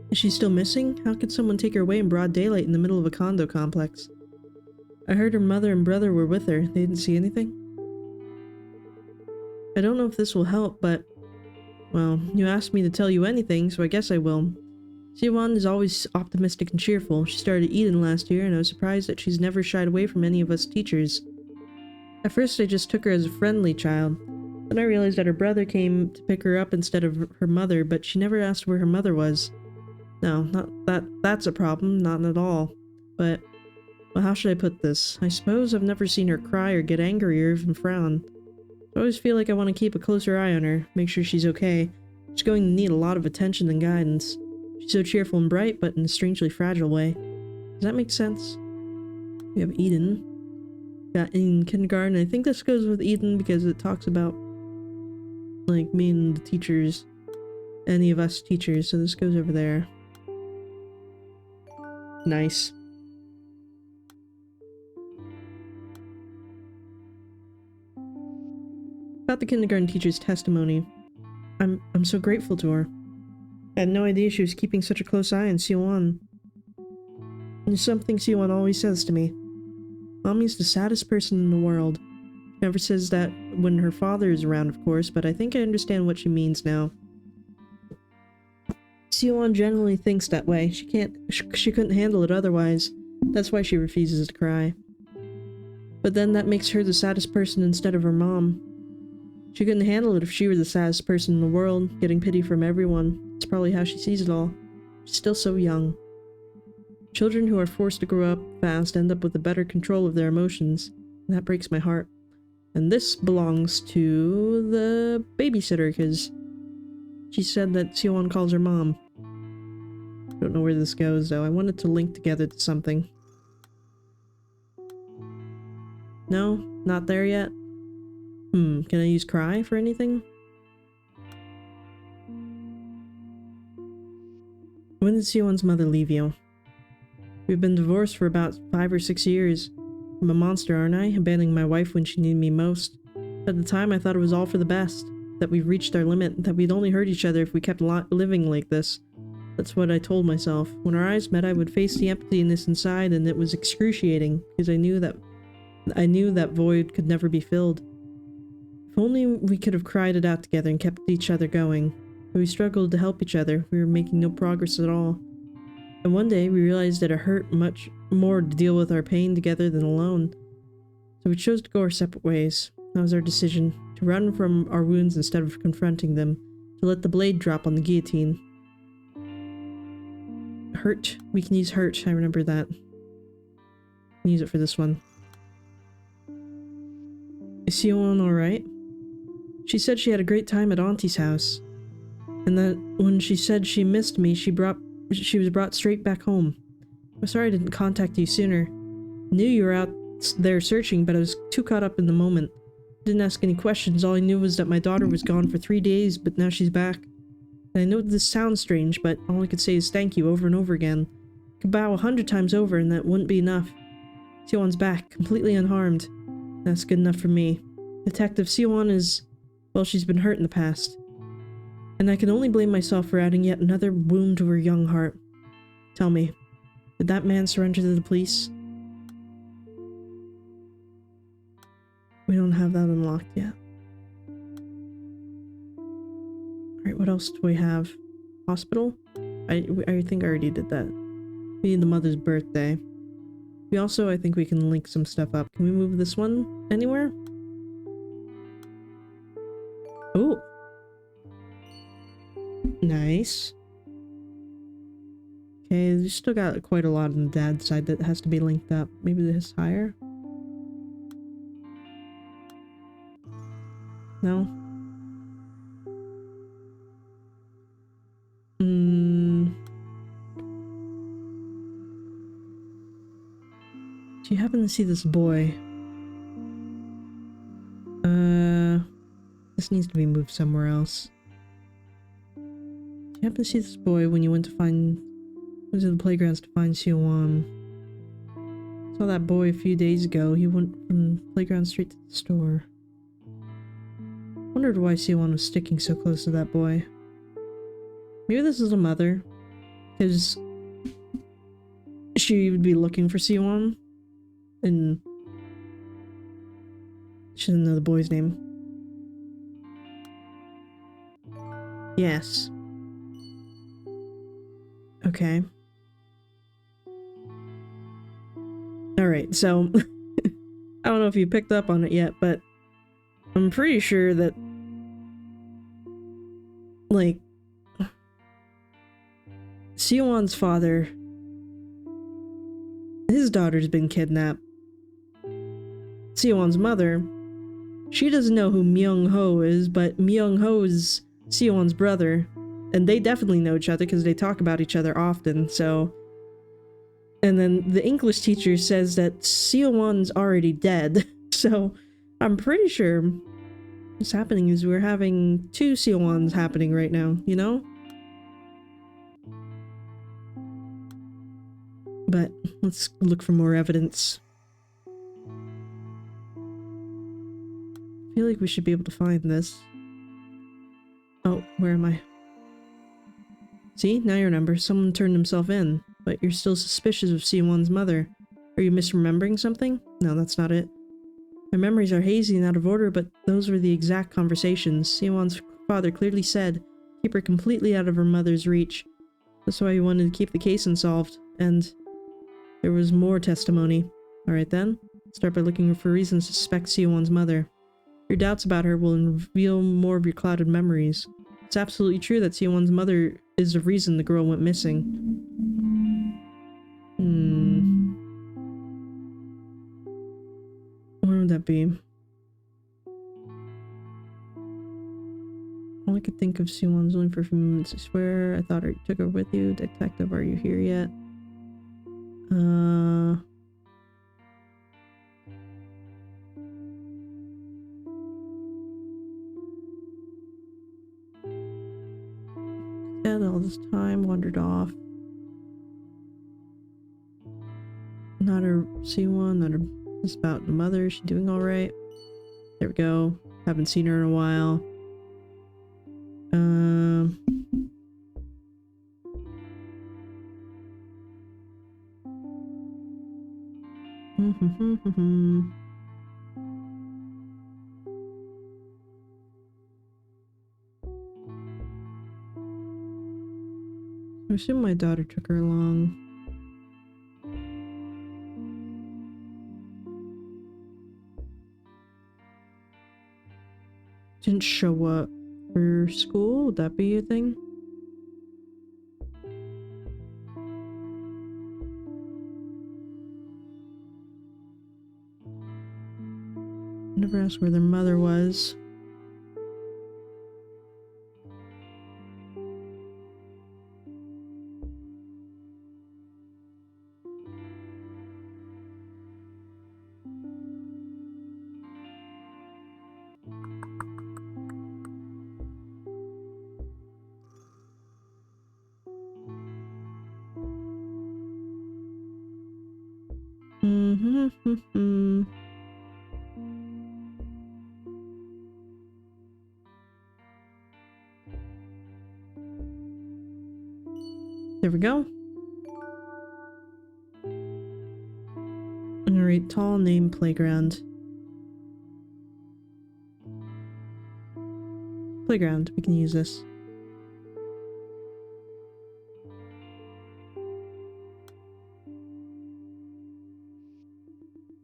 Is she still missing? How could someone take her away in broad daylight in the middle of a condo complex? I heard her mother and brother were with her. They didn't see anything? I don't know if this will help, but... well, you asked me to tell you anything, so I guess I will. Seowon is always optimistic and cheerful. She started Eden last year, and I was surprised that she's never shied away from any of us teachers. At first, I just took her as a friendly child. Then I realized that her brother came to pick her up instead of her mother, but she never asked where her mother was. No, not that's a problem, not at all. But, well, how should I put this? I suppose I've never seen her cry or get angry or even frown. I always feel like I want to keep a closer eye on her, make sure she's okay. She's going to need a lot of attention and guidance. She's so cheerful and bright, but in a strangely fragile way. Does that make sense? We have Eden. Got in kindergarten. I think this goes with Eden because it talks about like me and the teachers, any of us teachers, so this goes over there. Nice. About the kindergarten teacher's testimony. I'm so grateful to her. I had no idea she was keeping such a close eye on Seowon. There's something Seowon always says to me. Mommy's the saddest person in the world. Never says that when her father is around, of course, but I think I understand what she means now. Seowon generally thinks that way. She couldn't handle it otherwise. That's why she refuses to cry. But then that makes her the saddest person instead of her mom. She couldn't handle it if she were the saddest person in the world, getting pity from everyone. It's probably how she sees it all. She's still so young. Children who are forced to grow up fast end up with a better control of their emotions, and that breaks my heart. And this belongs to the babysitter, because she said that Seowon calls her mom. Don't know where this goes, though. I wanted to link together to something. No? Not there yet? Can I use cry for anything? When did Seowon's mother leave you? We've been divorced for about 5 or 6 years. I'm a monster, aren't I? Abandoning my wife when she needed me most. At the time, I thought it was all for the best. That we've reached our limit. That we'd only hurt each other if we kept living like this. That's what I told myself. When our eyes met, I would face the emptiness inside, and it was excruciating, because I knew that void could never be filled. If only we could have cried it out together and kept each other going. But we struggled to help each other. We were making no progress at all. And one day we realized that it hurt much more to deal with our pain together than alone. So we chose to go our separate ways. That was our decision, to run from our wounds instead of confronting them, to let the blade drop on the guillotine. Hurt. We can use hurt, I remember that. We can use it for this one. Is Seowon alright? She said she had a great time at Auntie's house, and that when she said she missed me, she was brought straight back home. I'm sorry I didn't contact you sooner. I knew you were out there searching, but I was too caught up in the moment. I didn't ask any questions. All I knew was that my daughter was gone for 3 days, but now she's back. And I know this sounds strange, but all I could say is thank you over and over again. I could bow 100 times over and that wouldn't be enough. Seowon's back, completely unharmed. That's good enough for me. Detective Seowon is... well, she's been hurt in the past. And I can only blame myself for adding yet another wound to her young heart. Tell me, did that man surrender to the police? We don't have that unlocked yet. Alright, what else do we have? Hospital? I think I already did that. We need the mother's birthday. We also, I think we can link some stuff up. Can we move this one anywhere? Oh! Nice. Okay, we still got quite a lot on the dad's side that has to be linked up. Maybe this higher? No? Do you happen to see this boy? This needs to be moved somewhere else. Do you happen to see this boy when you went to the playgrounds to find Seowon? Saw that boy a few days ago. He went from the playground straight to the store. Wondered why Seowon was sticking so close to that boy. Maybe this is a mother, because she would be looking for Seowon, and she doesn't know the boy's name. Yes. Okay. Alright, so I don't know if you picked up on it yet, but I'm pretty sure that, like, Seowon's father, his daughter's been kidnapped. Seowon's mother, she doesn't know who Myung-ho is, but Myung-ho is Seowon's brother, and they definitely know each other because they talk about each other often, so... And then the English teacher says that Seowon's already dead, so I'm pretty sure what's happening is we're having 2 Seowons happening right now, you know? But let's look for more evidence. I feel like we should be able to find this. Oh, where am I? See, now you remember. Someone turned himself in, but you're still suspicious of Seowon's mother. Are you misremembering something? No, that's not it. My memories are hazy and out of order, but those were the exact conversations. Seowon's father clearly said, keep her completely out of her mother's reach. That's why he wanted to keep the case unsolved, and there was more testimony. Alright then, start by looking for reasons to suspect Seowon's mother. Your doubts about her will reveal more of your clouded memories. It's absolutely true that Seowon's mother is the reason the girl went missing. Where would that be? All I could think of Seowon's only for a few moments. I swear, I thought I took her with you. Detective, are you here yet? Dead all this time, wandered off. Not her Seowon, not her. It's about the mother. Is she doing alright? There we go. Haven't seen her in a while. I assume my daughter took her along. Didn't show up for school? Would that be a thing? Never asked where their mother was. There we go. Alright, tall name playground. Playground, we can use this.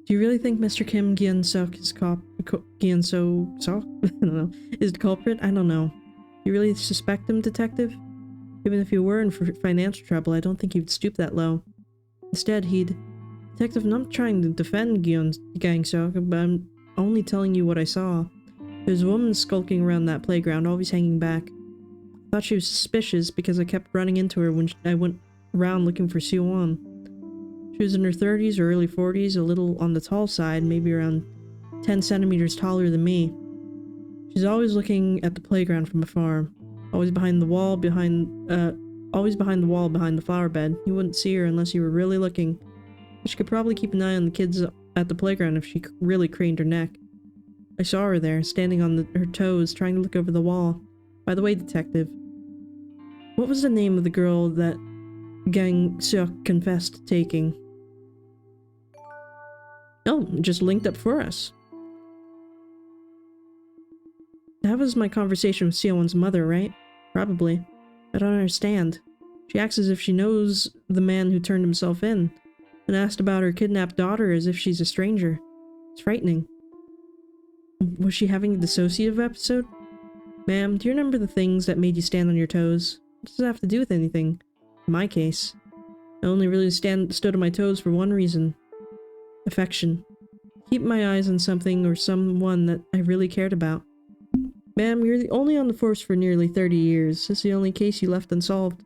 Do you really think Mr. Kim Gyeon-suk is Gyeon-so-sok? I don't know. Is the culprit? I don't know. You really suspect him, detective? Even if you were in financial trouble, I don't think he'd stoop that low. Instead, he'd... Detective, I'm not trying to defend Jeon Gyeong, but I'm only telling you what I saw. There's a woman skulking around that playground, always hanging back. I thought she was suspicious because I kept running into her when I went around looking for Siwon. She was in her 30s or early 40s, a little on the tall side, maybe around 10 centimeters taller than me. She's always looking at the playground from afar. Always behind the wall behind the flower bed. You wouldn't see her unless you were really looking. She could probably keep an eye on the kids at the playground if she really craned her neck. I saw her there, standing on her toes, trying to look over the wall. By the way, detective, what was the name of the girl that Gang-seok confessed to taking? Oh, it just linked up for us. That was my conversation with Siwon's mother, right? Probably. I don't understand. She acts as if she knows the man who turned himself in, and asked about her kidnapped daughter as if she's a stranger. It's frightening. Was she having a dissociative episode? Ma'am, do you remember the things that made you stand on your toes? What does it have to do with anything? In my case, I only really stood on my toes for one reason. Affection. Keep my eyes on something or someone that I really cared about. Ma'am, you're only on the force for nearly 30 years. This is the only case you left unsolved.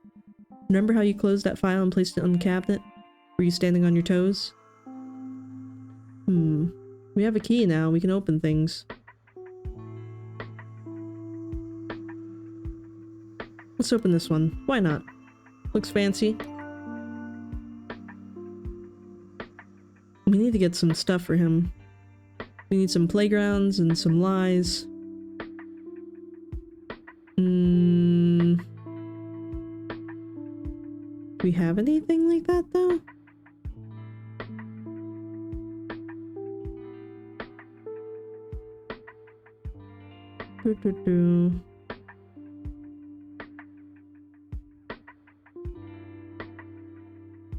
Remember how you closed that file and placed it on the cabinet? Were you standing on your toes? We have a key now. We can open things. Let's open this one. Why not? Looks fancy. We need to get some stuff for him. We need some playgrounds and some lies. Do we have anything like that, though?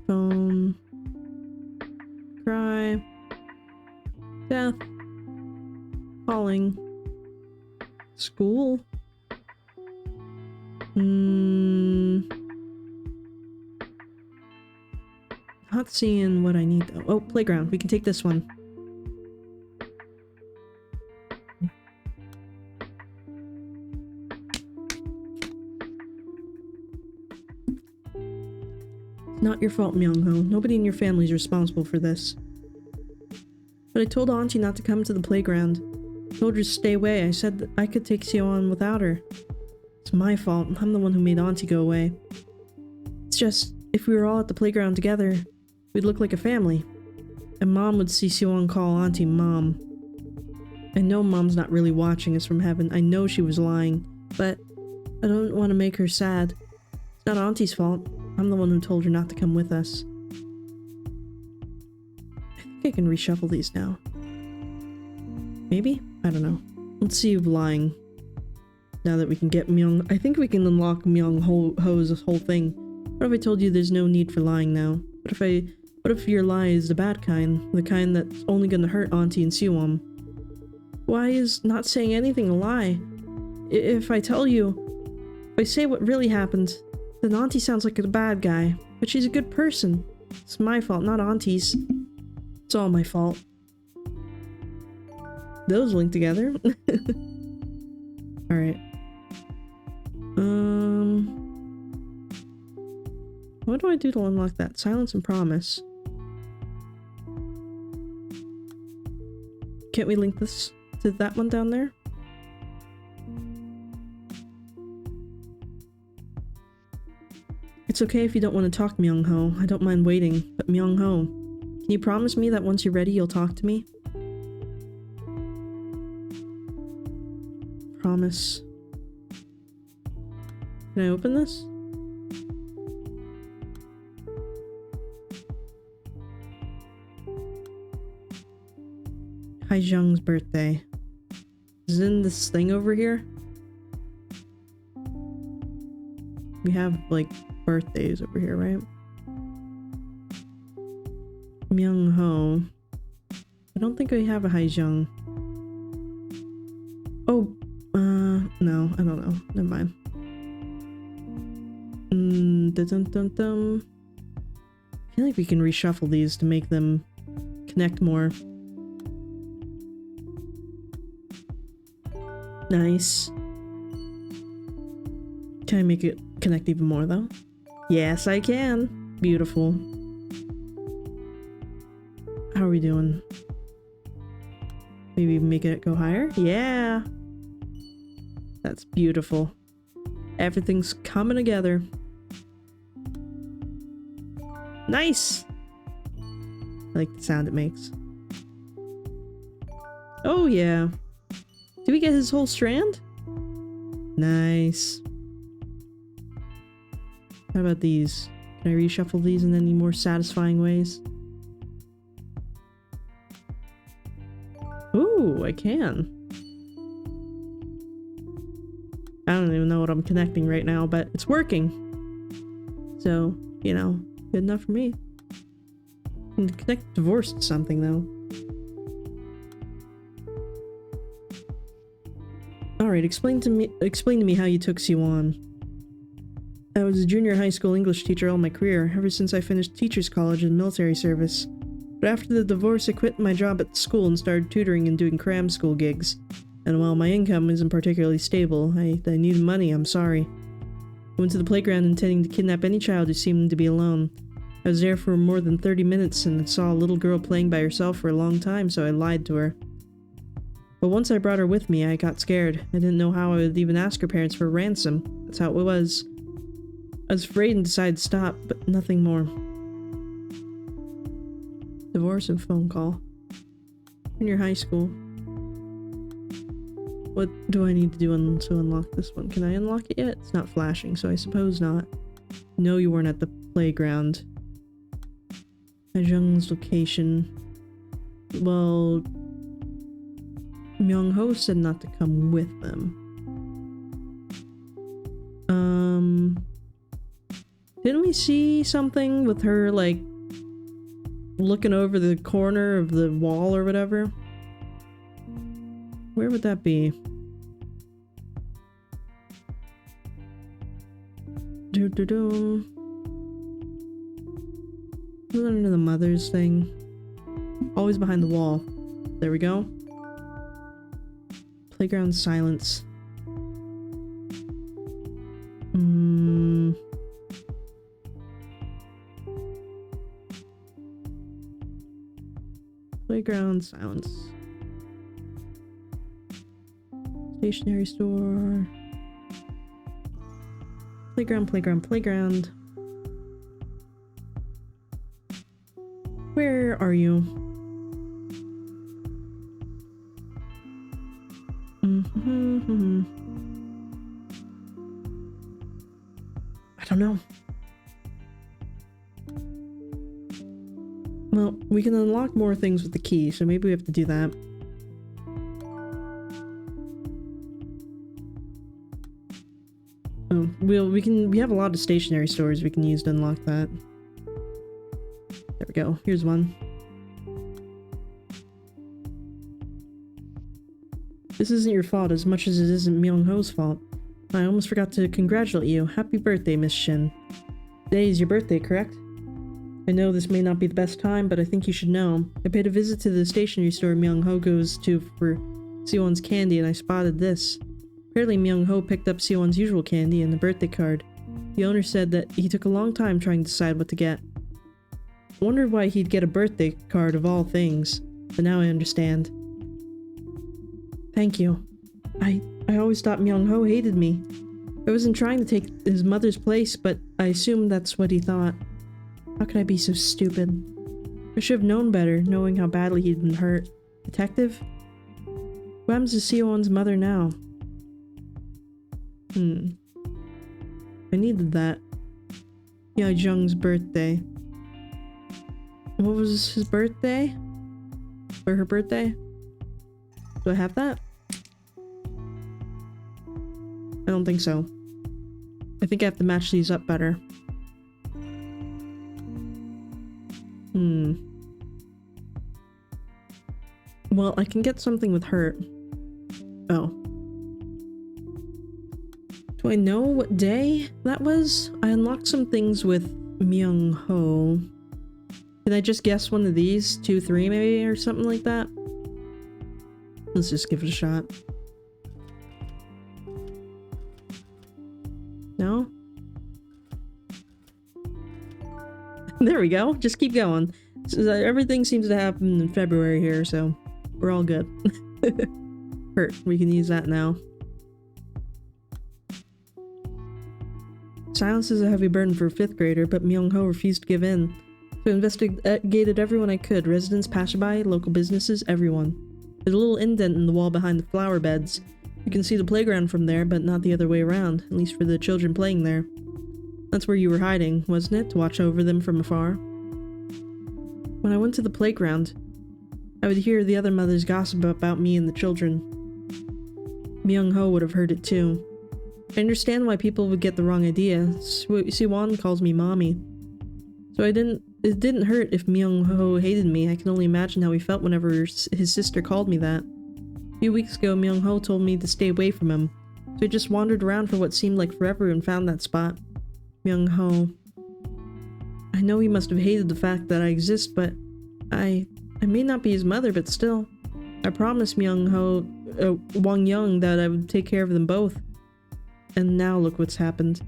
Phone. Cry. Death. Calling. School. Not seeing what I need though. Oh, playground. We can take this one. It's not your fault, Myung-ho. Nobody in your family is responsible for this. But I told Auntie not to come to the playground. I told her to stay away. I said that I could take Siwon without her. It's my fault. I'm the one who made Auntie go away. It's just, if we were all at the playground together, we'd look like a family. And Mom would see Siwon call Auntie Mom. I know Mom's not really watching us from heaven. I know she was lying. But I don't want to make her sad. It's not Auntie's fault. I'm the one who told her not to come with us. I think I can reshuffle these now. Maybe? I don't know. Let's see who's lying. Now that we can get Myung... I think we can unlock Myung-ho's whole thing. What if I told you there's no need for lying now? What if your lie is the bad kind? The kind that's only gonna hurt Auntie and Siwon? Why is not saying anything a lie? If I tell you, if I say what really happened, then Auntie sounds like a bad guy. But she's a good person. It's my fault, not Auntie's. It's all my fault. Those link together. Alright. What do I do to unlock that? Silence and promise. Can't we link this to that one down there? It's okay if you don't want to talk, Myung-ho. I don't mind waiting, but Myung-ho, can you promise me that once you're ready, you'll talk to me? Promise. Can I open this? Haijung's birthday. Is it in this thing over here? We have, like, birthdays over here, right? Myung-ho. I don't think we have a Haijung. Oh, no, I don't know. Never mind. Dun-dun-dun-dun. I feel like we can reshuffle these to make them connect more. Nice. Can I make it connect even more though? Yes, I can. Beautiful. How are we doing? Maybe make it go higher? Yeah. That's beautiful. Everything's coming together. Nice! I like the sound it makes. Oh yeah. Did we get his whole strand? Nice. How about these? Can I reshuffle these in any more satisfying ways? Ooh, I can. I don't even know what I'm connecting right now, but it's working. So, you know, good enough for me. I can connect divorce to something though. Alright, explain to me how you took Siwon. I was a junior high school English teacher all my career, ever since I finished teacher's college and military service. But after the divorce, I quit my job at school and started tutoring and doing cram school gigs. And while my income isn't particularly stable, I needed money, I'm sorry. I went to the playground intending to kidnap any child who seemed to be alone. I was there for more than 30 minutes and saw a little girl playing by herself for a long time, so I lied to her. But once I brought her with me, I got scared. I didn't know how I would even ask her parents for a ransom. That's how it was. I was afraid and decided to stop, but nothing more. Divorce and phone call. Junior high school. What do I need to do to unlock this one? Can I unlock it yet? It's not flashing, so I suppose not. No, you weren't at the playground. Haijung's location. Well, Myung-ho said not to come with them. Didn't we see something with her, like, looking over the corner of the wall or whatever? Where would that be? Do-do-do. Under the mother's thing. Always behind the wall. There we go. Playground silence. Playground silence. Stationery store. Playground, playground, playground. Where are you? I don't know. Well, we can unlock more things with the key, so maybe we have to do that. Oh, we have a lot of stationery stores we can use to unlock that. There we go. Here's one. This isn't your fault as much as it isn't Myung-ho's fault. I almost forgot to congratulate you. Happy birthday, Miss Shin. Today is your birthday, correct? I know this may not be the best time, but I think you should know. I paid a visit to the stationery store Myung-ho goes to for Siwon's candy, and I spotted this. Apparently Myung-ho picked up Siwon's usual candy and the birthday card. The owner said that he took a long time trying to decide what to get. I wondered why he'd get a birthday card of all things, but now I understand. Thank you. I always thought Myung-ho hated me. I wasn't trying to take his mother's place, but I assumed that's what he thought. How could I be so stupid? I should have known better, knowing how badly he'd been hurt. Detective? What happens to Siwon's mother now? I needed that. Jeon Gyeong's birthday. What was his birthday? Or her birthday? Do I have that? I don't think so. I think I have to match these up better. Well, I can get something with hurt. Oh. Do I know what day that was? I unlocked some things with Myung-ho. Can I just guess one of these? 2, 3 maybe, or something like that? Let's just give it a shot. No? There we go. Just keep going. So everything seems to happen in February here, so we're all good. Hurt. We can use that now. Silence is a heavy burden for a 5th grader, but Myung-ho refused to give in. So I investigated everyone I could. Residents, passerby, local businesses, everyone. There's a little indent in the wall behind the flower beds. You can see the playground from there, but not the other way around, at least for the children playing there. That's where you were hiding, wasn't it? To watch over them from afar? When I went to the playground, I would hear the other mothers gossip about me and the children. Myung-ho would have heard it too. I understand why people would get the wrong idea. Siwon calls me mommy. So it didn't hurt if Myung-ho hated me. I can only imagine how he felt whenever his sister called me that. A few weeks ago, Myung-ho told me to stay away from him. So I just wandered around for what seemed like forever and found that spot. Myung-ho. I know he must have hated the fact that I exist, but I may not be his mother, but still. I promised Wang Young that I would take care of them both. And now look what's happened.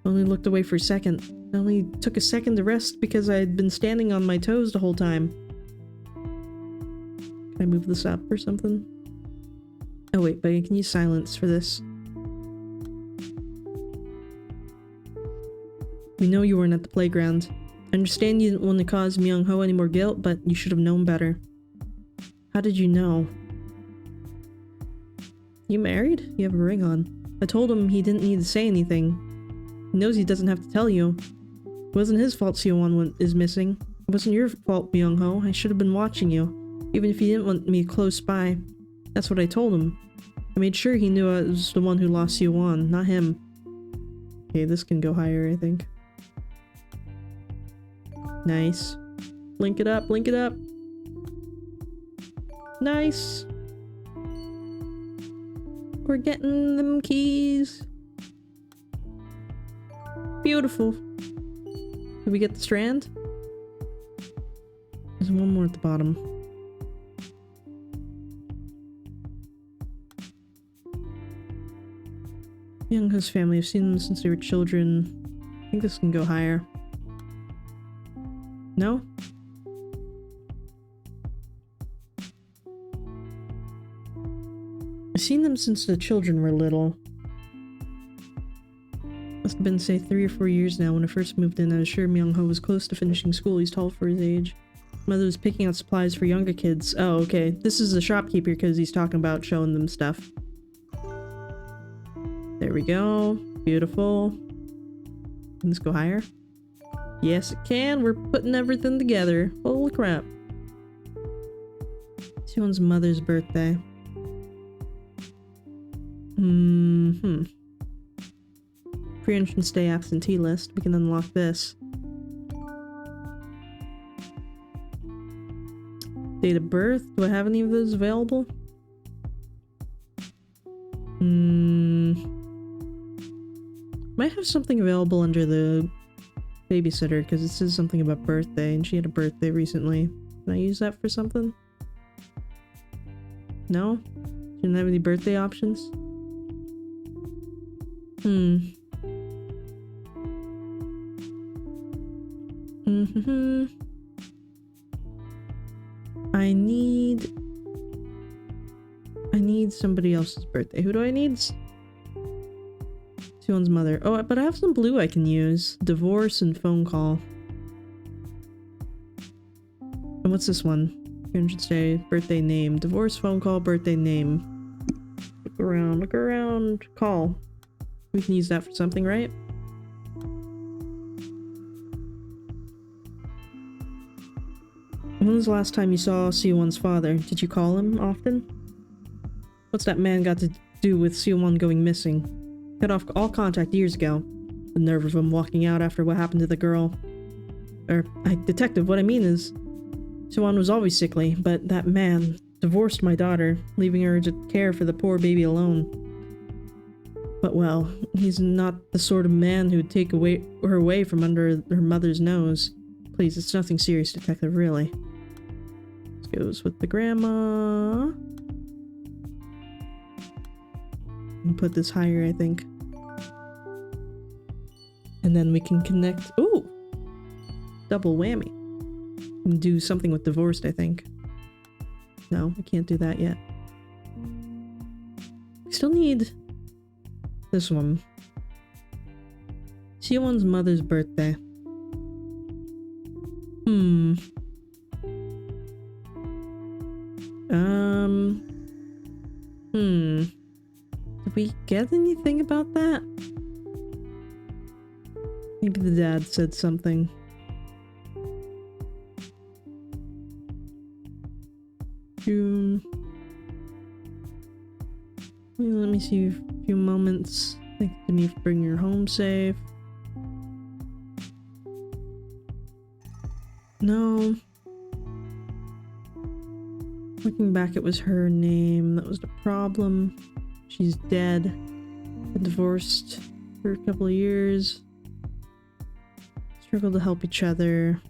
I only looked away for a second. I only took a second to rest because I had been standing on my toes the whole time. Can I move this up or something? Oh wait, but I can use silence for this. We know you weren't at the playground. I understand you didn't want to cause Myung-ho any more guilt, but you should have known better. How did you know? You married? You have a ring on. I told him he didn't need to say anything. He knows he doesn't have to tell you. It wasn't his fault Siwon is missing. It wasn't your fault, Myung-ho. I should have been watching you, even if he didn't want me close by. That's what I told him. I made sure he knew I was the one who lost Siwon, not him. Okay, this can go higher, I think. Nice. Link it up, link it up. Nice. We're getting them keys. Beautiful. Did we get the strand? There's one more at the bottom. Myung-ho's family. I've seen them since they were children. I think this can go higher. No? I've seen them since the children were little. Must have been, say, 3 or 4 years now. When I first moved in, I was sure Myung-ho was close to finishing school. He's tall for his age. Mother was picking out supplies for younger kids. Oh, okay. This is the shopkeeper because he's talking about showing them stuff. There we go. Beautiful. Can this go higher? Yes, it can. We're putting everything together. Holy crap. Siwon's mother's birthday. Pre-entrance day absentee list. We can unlock this. Date of birth. Do I have any of those available? Might have something available under the babysitter because it says something about birthday and she had a birthday recently. Can I use that for something? No? Didn't have any birthday options? I need somebody else's birthday. Who do I need? Seon's mother. Oh, but I have some blue I can use. Divorce and phone call. And what's this one? 300 day birthday name. Divorce, phone call, birthday name. Look around. Call. We can use that for something, right? When was the last time you saw Seowon's father? Did you call him often? What's that man got to do with Seowon going missing? Cut off all contact years ago. The nerve of him walking out after what happened to the girl. Detective, what I mean is, Seowon was always sickly, but that man divorced my daughter, leaving her to care for the poor baby alone. But well, he's not the sort of man who'd take her away from under her mother's nose. Please, it's nothing serious, detective, really. This goes with the grandma. And put this higher, I think. And then we can connect. Ooh! Double whammy. And do something with divorced, I think. No, we can't do that yet. We still need this one. Seowon's mother's birthday. Did we get anything about that? Maybe the dad said something. June. Let me see a few moments. Thank you to me for bringing her home safe. No. Looking back, it was her name that was the problem. She's dead. Been divorced for a couple of years. Struggled to help each other.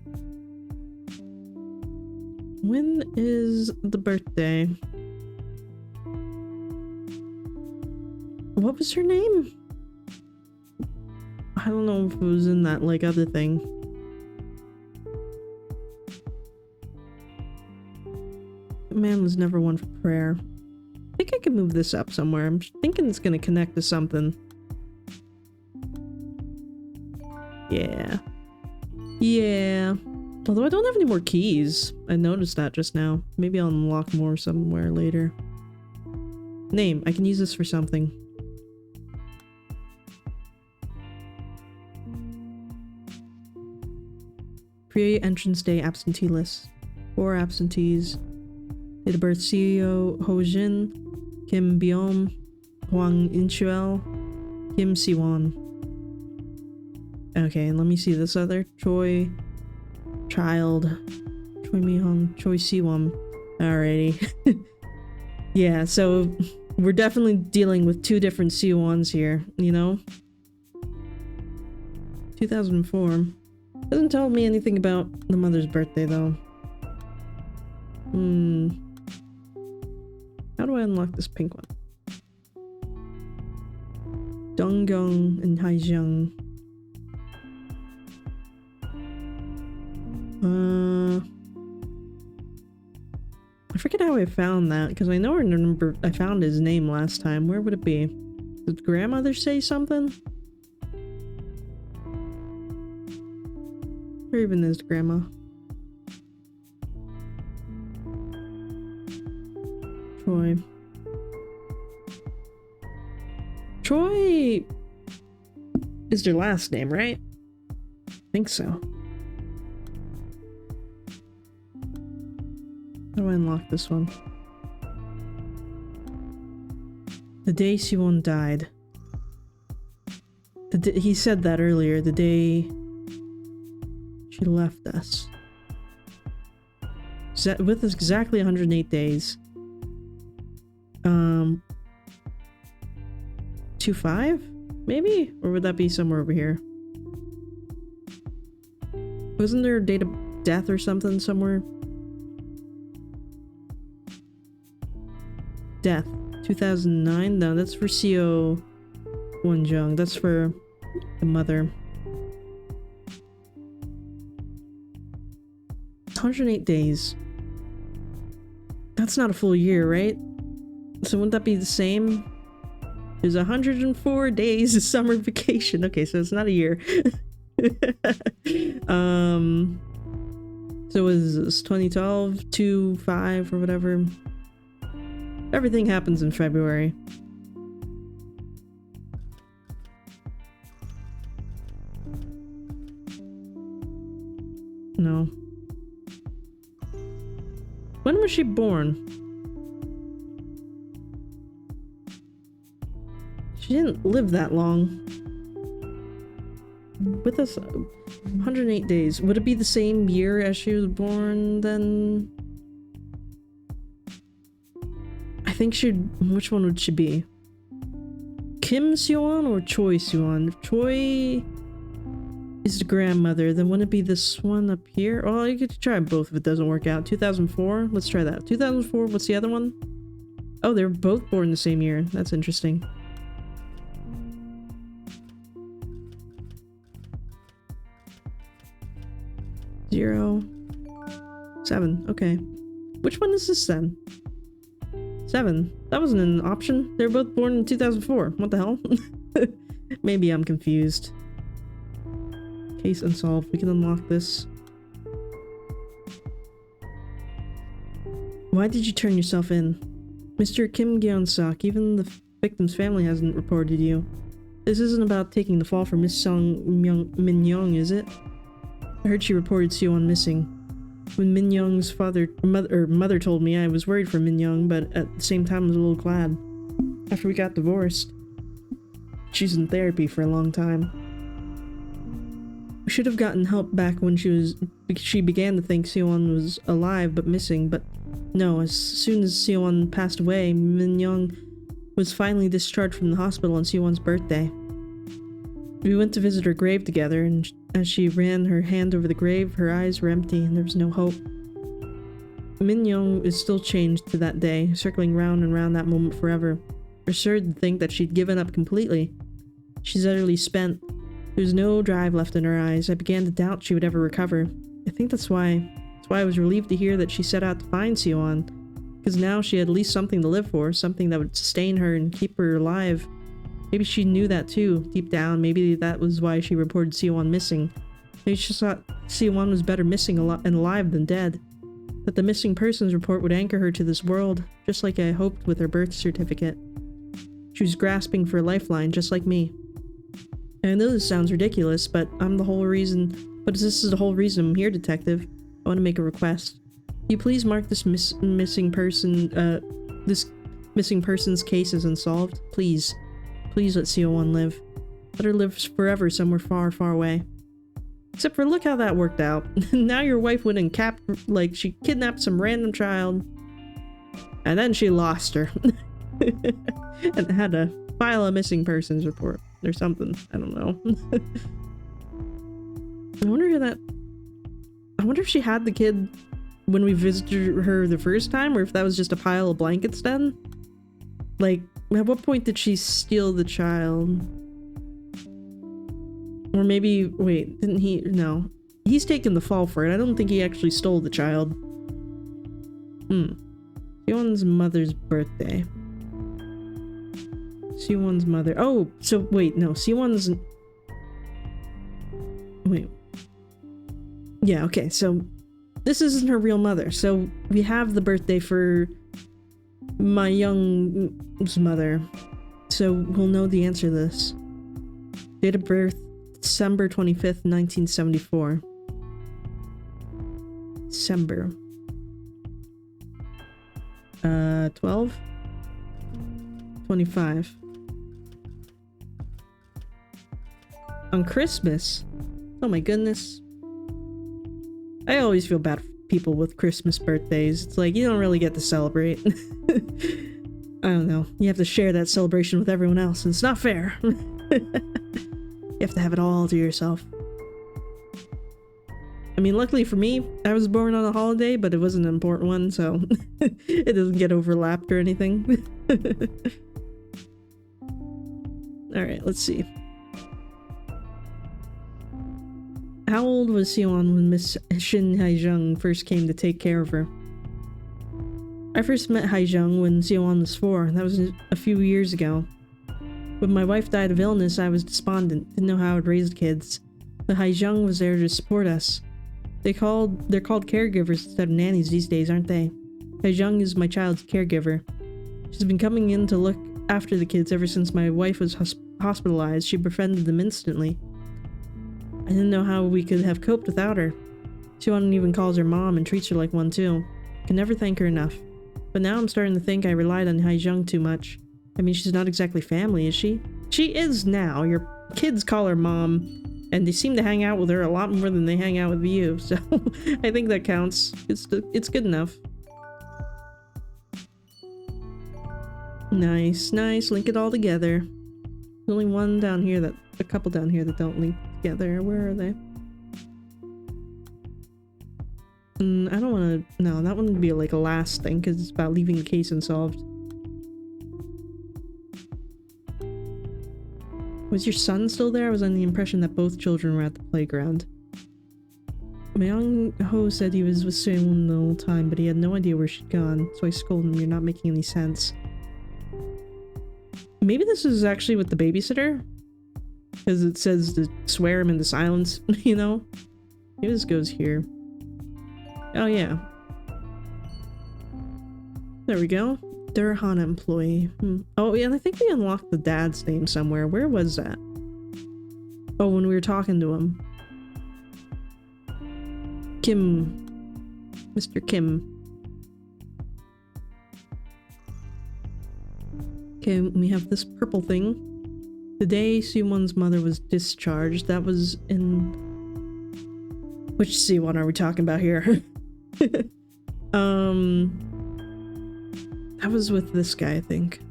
When is the birthday? What was her name? I don't know if it was in that, like, other thing. The man was never one for prayer. I think I can move this up somewhere. I'm thinking it's gonna connect to something. Yeah. Yeah. Although I don't have any more keys. I noticed that just now. Maybe I'll unlock more somewhere later. Name. I can use this for something. Create entrance day absentee list. 4 absentees. Date of birth Seo Hojin, Kim Byom, Hwang Inchuel, Kim Siwon. Okay, and let me see this other. Choi Child, Choi Mihong, Choi Siwon. Alrighty. Yeah, so we're definitely dealing with 2 different Siwons here, you know? 2004. Doesn't tell me anything about the mother's birthday, though. How do I unlock this pink one? Jeon Gyeong and Haejeong. I forget how I found that, because I know I remember I found his name last time. Where would it be? Did grandmother say something? Where even is grandma? Troy. Troy is their last name, right? I think so. How do I unlock this one? The day Siwon died. The He said that earlier, the day she left us. With us exactly 108 days. 25? Maybe? Or would that be somewhere over here? Wasn't there a date of death or something somewhere? Death. 2009? No, that's for Jeon Gyeong. That's for the mother. 108 days. That's not a full year, right? So wouldn't that be the same? There's 104 days of summer vacation. Okay, so it's not a year. So was this 2012, 2-5 or whatever? Everything happens in February. No. When was she born? She didn't live that long. With us, 108 days. Would it be the same year as she was born then? I think she'd... Which one would she be? Kim Seon or Choi Seon? If Choi is the grandmother, then wouldn't it be this one up here? Oh, you could try both if it doesn't work out. 2004? Let's try that. 2004, what's the other one? Oh, they were both born the same year. That's interesting. Zero. 7. Okay. Which one is this then? 7. That wasn't an option. They were both born in 2004. What the hell? Maybe I'm confused. Case unsolved. We can unlock this. Why did you turn yourself in? Mr. Kim Gyeong-sok, even the victim's family hasn't reported you. This isn't about taking the fall for Miss Song Min Young, is it? I heard she reported Seon missing. When Min Young's mother told me, I was worried for Min Young, but at the same time I was a little glad. After we got divorced. She's in therapy for a long time. We should have gotten help back when she began to think Seon was alive but missing, but no, as soon as Seon passed away, Min Young was finally discharged from the hospital on Seon's birthday. We went to visit her grave together, and as she ran her hand over the grave, her eyes were empty and there was no hope. Min Young is still changed to that day, circling round and round that moment forever. Absurd to think that she'd given up completely. She's utterly spent. There was no drive left in her eyes. I began to doubt she would ever recover. I think that's why I was relieved to hear that she set out to find Seon, because now she had at least something to live for, something that would sustain her and keep her alive. Maybe she knew that too, deep down. Maybe that was why she reported Seon missing. Maybe she thought Seon was better missing and alive than dead. That the missing persons report would anchor her to this world, just like I hoped with her birth certificate. She was grasping for a lifeline, just like me. And I know this sounds ridiculous, but this is the whole reason I'm here, Detective. I want to make a request. Can you please mark this missing person's case as unsolved? Please. Please let Seon live. Let her live forever somewhere far, far away. Except for look how that worked out. Now your wife went and she kidnapped some random child. And then she lost her. And had to file a missing persons report. Or something. I don't know. I wonder if she had the kid when we visited her the first time, or if that was just a pile of blankets then? Like, at what point did she steal the child? Or maybe, wait, didn't he? No. He's taken the fall for it. I don't think he actually stole the child. Seon's mother's birthday. Seon's mother. Oh, so wait, no. Seon's... Wait. Yeah, okay, so this isn't her real mother. So we have the birthday for my young's mother. So we'll know the answer to this. Date of birth, December 25th, 1974. December. 12? 25. On Christmas? Oh my goodness. I always feel bad for people with Christmas birthdays. It's like, you don't really get to celebrate. I don't know. You have to share that celebration with everyone else, and it's not fair. You have to have it all to yourself. I mean, luckily for me, I was born on a holiday, but it wasn't an important one, so it doesn't get overlapped or anything. Alright, let's see. How old was Seon when Miss Shin Haejung first came to take care of her? I first met Haejung when Seon was 4. That was a few years ago. When my wife died of illness, I was despondent, didn't know how I'd raise the kids. But Haejung was there to support us. They're called caregivers instead of nannies these days, aren't they? Haejung is my child's caregiver. She's been coming in to look after the kids ever since my wife was hospitalized. She befriended them instantly. I didn't know how we could have coped without her. Seon even calls her mom and treats her like one too. Can never thank her enough. But now I'm starting to think I relied on Haejung too much. I mean, she's not exactly family, is she? She is now. Your kids call her mom, and they seem to hang out with her a lot more than they hang out with you, so I think that counts. It's good enough. Nice, nice. Link it all together. There's only one down here that... a couple down here that don't link together. Where are they? I don't want to... no, that one would be like a last thing, because it's about leaving the case unsolved. Was your son still there? I was under the impression that both children were at the playground. Myung Ho said he was with Seon the whole time, but he had no idea where she'd gone, so I scolded him. You're not making any sense. Maybe this is actually with the babysitter? Because it says to swear him into silence, you know? Maybe this goes here. Oh, yeah. There we go. They're a HANA employee. Oh, yeah, and I think we unlocked the dad's name somewhere. Where was that? Oh, when we were talking to him. Kim. Mr. Kim. Okay, we have this purple thing. The day Siwon's mother was discharged, that was in... which Siwon are we talking about here? That was with this guy, I think.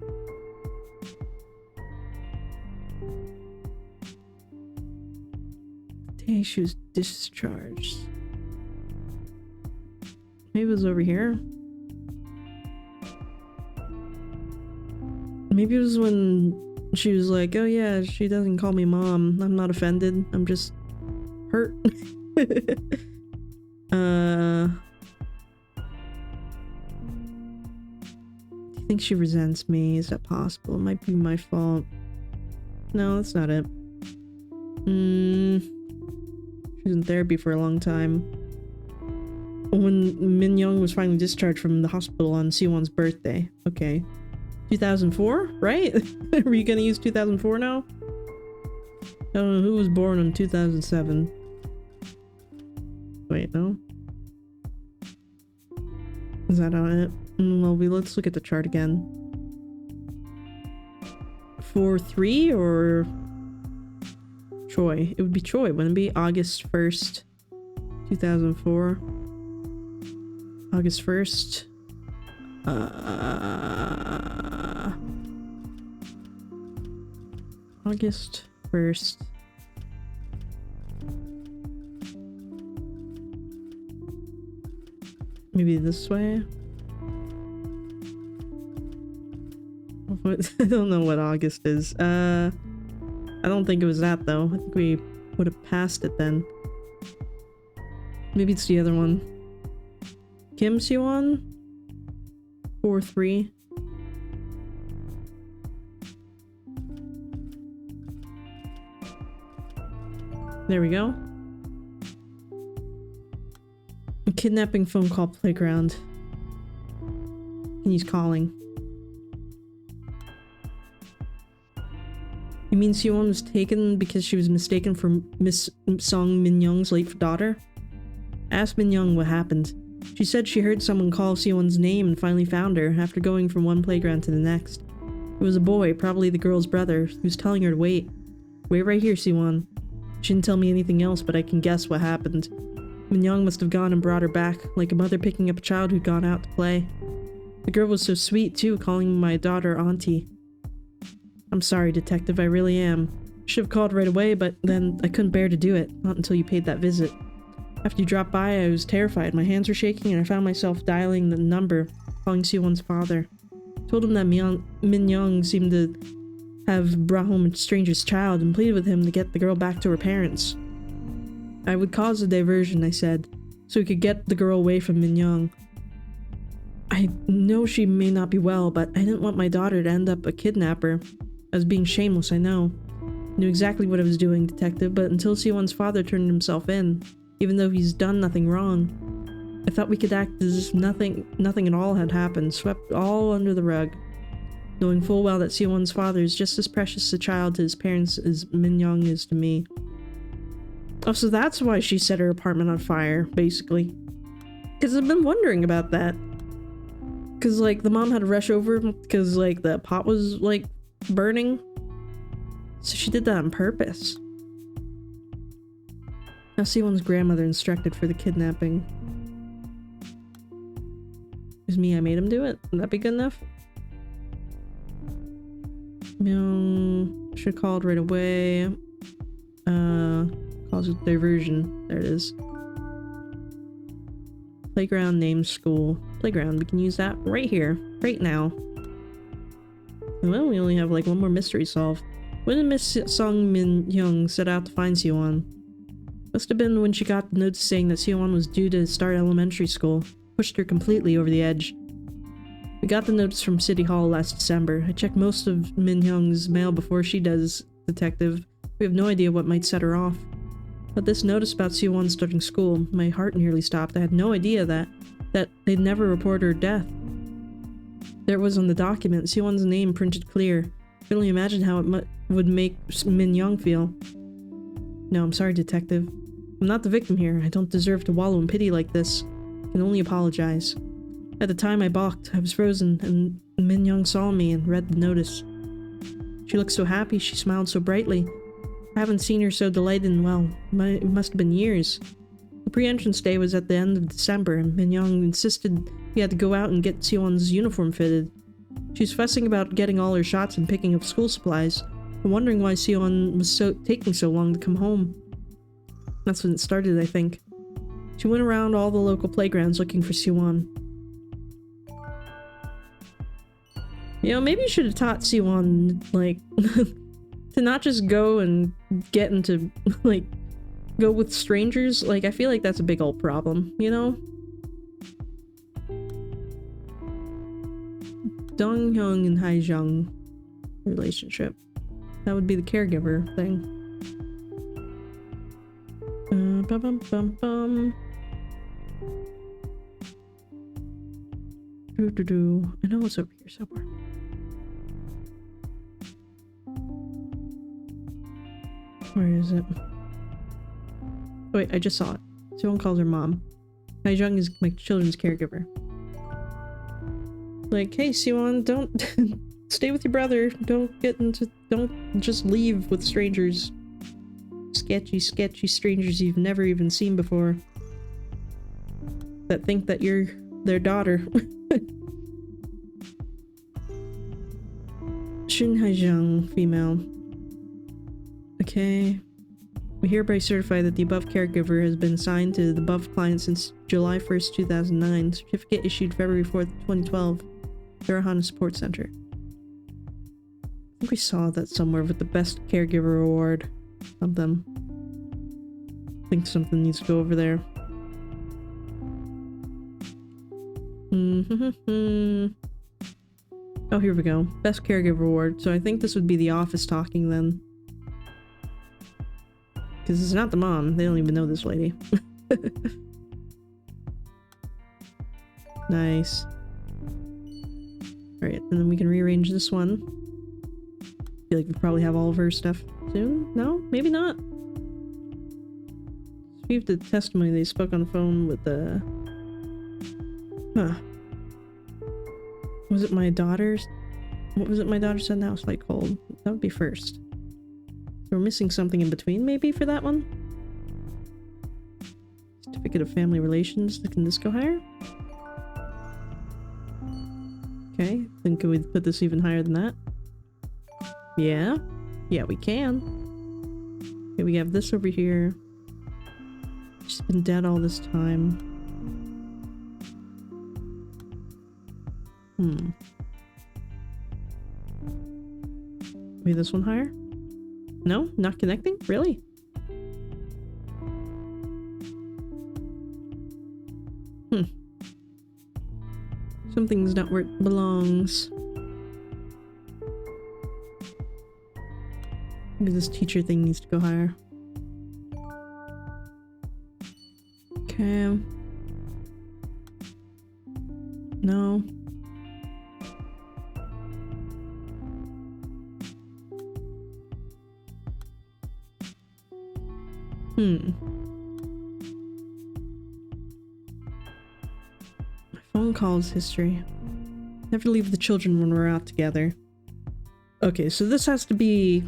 The day she was discharged. Maybe it was over here? Maybe it was when she was like, oh yeah, she doesn't call me mom. I'm not offended. I'm just hurt. I think she resents me. Is that possible? It might be my fault. No, that's not it. She was in therapy for a long time. When Min Young was finally discharged from the hospital on Siwon's birthday. Okay. 2004, right? Are you gonna use 2004 now? I don't know who was born in 2007. Wait, no? Is that on it? Well, let's look at the chart again. 4-3 or Choi? It would be Choi, wouldn't it be? August 1st, 2004. August 1st. August 1st. Maybe this way? I don't know what August is. I don't think it was that though. I think we would have passed it then. Maybe it's the other one. Kim Siwon? 4-3. There we go. A kidnapping phone call playground. And he's calling. You mean Siwon was taken because she was mistaken for Miss Song Min Young's late daughter? Ask Min Young what happened. She said she heard someone call Siwon's name and finally found her after going from one playground to the next. It was a boy, probably the girl's brother, who was telling her to wait. Wait right here, Siwon. She didn't tell me anything else, but I can guess what happened. Min Young must have gone and brought her back, like a mother picking up a child who'd gone out to play. The girl was so sweet, too, calling my daughter Auntie. I'm sorry, Detective, I really am. Should have called right away, but then I couldn't bear to do it, not until you paid that visit. After you dropped by, I was terrified. My hands were shaking, and I found myself dialing the number, calling Siwon's father. Told him that Min Young seemed to have brought home a stranger's child and pleaded with him to get the girl back to her parents. I would cause a diversion, I said, so we could get the girl away from Min Young. I know she may not be well, but I didn't want my daughter to end up a kidnapper. I was being shameless, I know. Knew exactly what I was doing, Detective, but until Siwon's father turned himself in, even though he's done nothing wrong, I thought we could act as if nothing at all had happened, swept all under the rug. Knowing full well that Siwon's father is just as precious a child to his parents as Min Young is to me. Oh, so that's why she set her apartment on fire, basically. Because I've been wondering about that. Because, like, the mom had to rush over because, like, the pot was, like, burning. So she did that on purpose. Now Siwon's grandmother instructed for the kidnapping. It was me, I made him do it? Would that be good enough? Should have called right away. Cause a diversion. There it is. Playground name school. Playground. We can use that right here. Right now. Well, we only have like one more mystery solved. When did Miss Sung Min Young set out to find Siwon? Must have been when she got the notice saying that Siwon was due to start elementary school. Pushed her completely over the edge. We got the notice from City Hall last December. I checked most of Min Young's mail before she does, Detective. We have no idea what might set her off. But this notice about Siwon starting school, my heart nearly stopped. I had no idea that they'd never report her death. There it was on the document, Siwon's name printed clear. I can only imagine how it would make Min Young feel. No, I'm sorry, Detective. I'm not the victim here. I don't deserve to wallow in pity like this. I can only apologize. At the time I balked, I was frozen, and Min Young saw me and read the notice. She looked so happy, she smiled so brightly. I haven't seen her so delighted in, well, it must have been years. The pre-entrance day was at the end of December, and Min Young insisted we had to go out and get Siwon's uniform fitted. She was fussing about getting all her shots and picking up school supplies, and wondering why Siwon was taking so long to come home. That's when it started, I think. She went around all the local playgrounds looking for Siwon. You know, maybe you should have taught Siwon, like, to not just go and get into, like, go with strangers. Like, I feel like that's a big old problem, you know? Donghyung and Haijung relationship. That would be the caregiver thing. I know what's over here somewhere. Where is it? Oh, wait, I just saw it. Someone calls her mom. Haijung is my children's caregiver. Like, hey, Siwon, don't stay with your brother. Don't just leave with strangers. Sketchy strangers you've never even seen before. That think that you're their daughter. Shin Haijung, female. Okay. We hereby certify that the above caregiver has been assigned to the above client since July 1st, 2009. Certificate issued February 4th, 2012. Harahana Support Center. I think we saw that somewhere with the best caregiver award. Something. I think something needs to go over there. Oh, here we go. Best caregiver award. So I think this would be the office talking then. Because it's not the mom. They don't even know this lady. Nice. Alright, and then we can rearrange this one. I feel like we probably have all of her stuff soon? No? Maybe not? Received the testimony they spoke on the phone with the... Huh. Was it my daughter's? What was it my daughter said now? It's like cold. That would be first. We're missing something in between, maybe, for that one? Certificate of Family Relations. Can this go higher? Okay, then can we put this even higher than that? Yeah. Yeah, we can. Okay, we have this over here. She's been dead all this time. Maybe this one higher? No? Not connecting? Really? Something's not where it belongs. Maybe this teacher thing needs to go higher. Okay. No. My phone calls history. Never leave the children when we're out together. Okay, so this has to be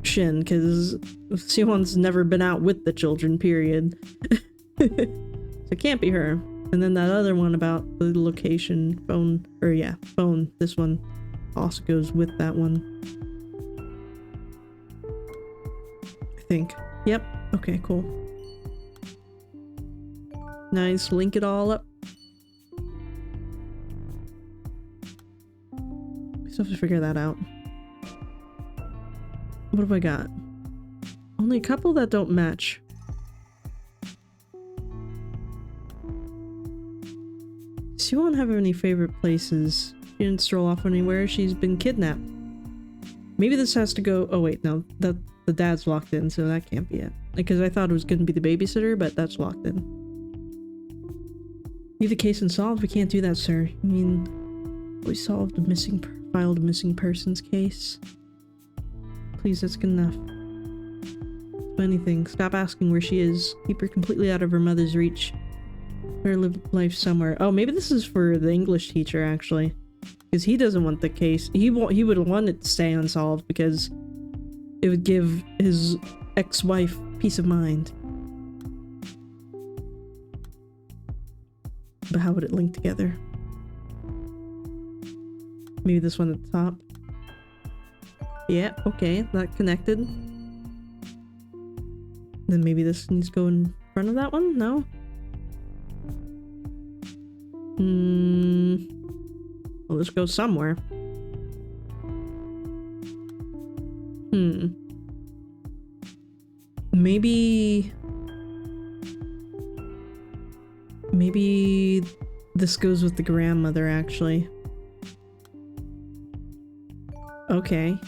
Shin, because Sihwan's never been out with the children, period. So it can't be her. And then that other one about the location phone, or yeah, phone, this one also goes with that one. I think. Yep. Okay, cool. Nice, link it all up. We still have to figure that out. What have I got? Only a couple that don't match. She won't have any favorite places. She didn't stroll off anywhere. She's been kidnapped. Maybe this has to go... Oh wait, no. The dad's locked in, so that can't be it. Because I thought it was going to be the babysitter, but that's locked in. Leave the case unsolved? We can't do that, sir. I mean, we solved filed a missing persons case. Please, that's good enough. Do anything. Stop asking where she is. Keep her completely out of her mother's reach. Let her live life somewhere. Oh, maybe this is for the English teacher, actually. Because he doesn't want the case. He would want it to stay unsolved because it would give his ex-wife peace of mind. But how would it link together? Maybe this one at the top. Yeah, okay, that connected. Then maybe this needs to go in front of that one? No? Well, this goes somewhere. Maybe this goes with the grandmother, actually. Okay.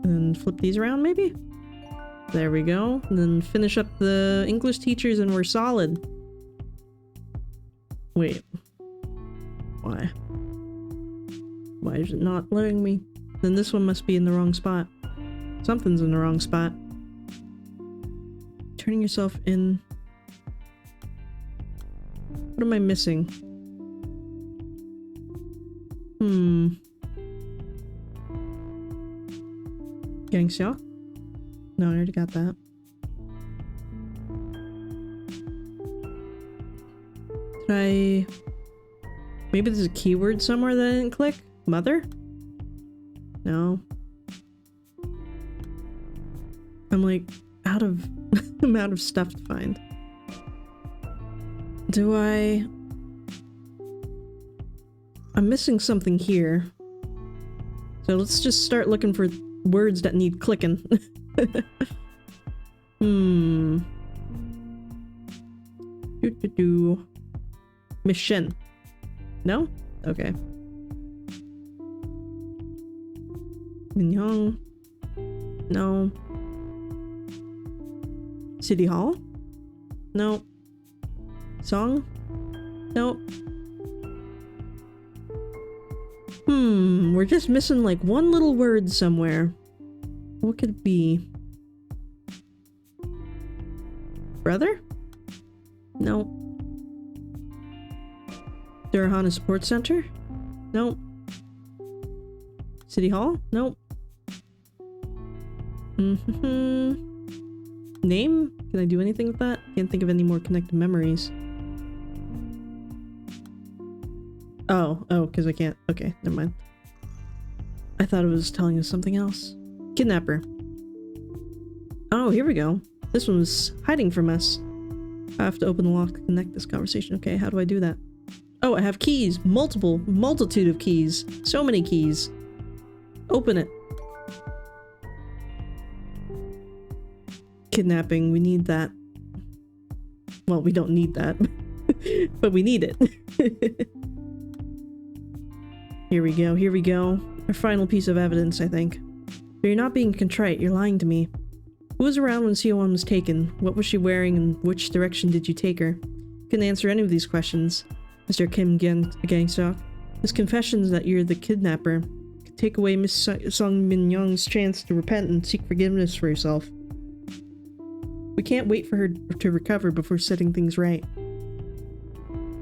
And then flip these around, maybe? There we go. And then finish up the English teachers and we're solid. Wait. Why? Why is it not letting me? Then this one must be in the wrong spot. Something's in the wrong spot. Turning yourself in. What am I missing? Gyeong? No, I already got that. Maybe there's a keyword somewhere that I didn't click? Mother? No. I'm like out of I'm out of stuff to find. I'm missing something here. So let's just start looking for words that need clicking. Mission. No? Okay. Minhyong. No. City Hall? No. Song? Nope. We're just missing like one little word somewhere. What could it be? Brother? No. Durhana Sports Center? Nope. City Hall? Nope. Name? Can I do anything with that? Can't think of any more connected memories. Oh, because I can't. Okay, never mind. I thought it was telling us something else. Kidnapper. Oh, here we go. This one was hiding from us. I have to open the lock to connect this conversation. Okay, how do I do that? Oh, I have keys. Multitude of keys. So many keys. Open it. Kidnapping, we need that. Well, we don't need that. But we need it. Here we go, here we go. Our final piece of evidence, I think. But you're not being contrite, you're lying to me. Who was around when CO1 was taken? What was she wearing and which direction did you take her? Couldn't answer any of these questions, Mr. Kim Gangstok. His confessions that you're the kidnapper could take away Miss Sung Min Young's chance to repent and seek forgiveness for herself. We can't wait for her to recover before setting things right.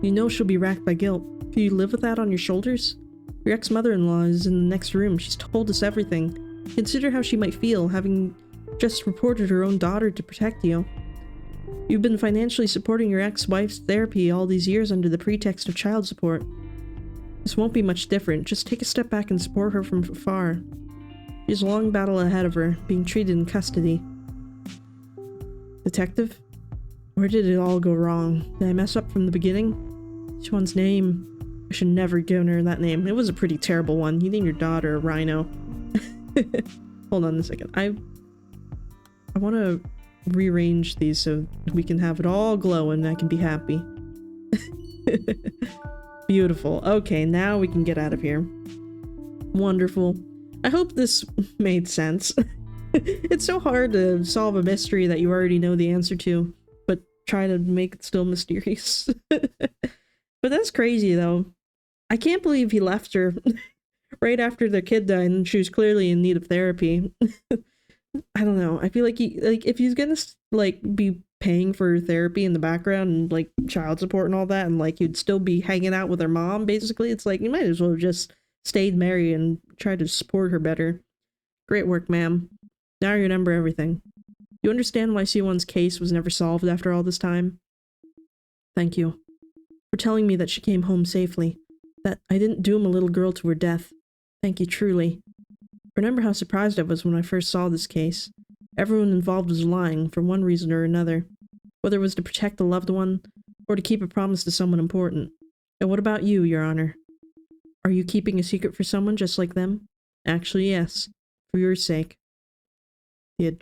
You know she'll be racked by guilt. Can you live with that on your shoulders? Your ex-mother-in-law is in the next room. She's told us everything. Consider how she might feel, having just reported her own daughter to protect you. You've been financially supporting your ex-wife's therapy all these years under the pretext of child support. This won't be much different. Just take a step back and support her from afar. She has a long battle ahead of her, being treated in custody. Detective? Where did it all go wrong? Did I mess up from the beginning? Which one's name? I should never have given her that name. It was a pretty terrible one. You named your daughter RHINO. Hold on a second. I want to rearrange these so we can have it all glow and I can be happy. Beautiful. Okay, now we can get out of here. Wonderful. I hope this made sense. It's so hard to solve a mystery that you already know the answer to, but try to make it still mysterious. But that's crazy, though. I can't believe he left her right after their kid died and she was clearly in need of therapy. I don't know. I feel like if he's gonna be paying for therapy in the background and like child support and all that, and like you'd still be hanging out with her mom, basically, it's like you might as well have just stayed married and tried to support her better. Great work, ma'am. Now you remember everything. You understand why C1's case was never solved after all this time? Thank you for telling me that she came home safely, that I didn't doom a little girl to her death. Thank you, truly. Remember how surprised I was when I first saw this case. Everyone involved was lying for one reason or another, whether it was to protect a loved one or to keep a promise to someone important. And what about you, Your Honor? Are you keeping a secret for someone just like them? Actually, yes. For your sake. The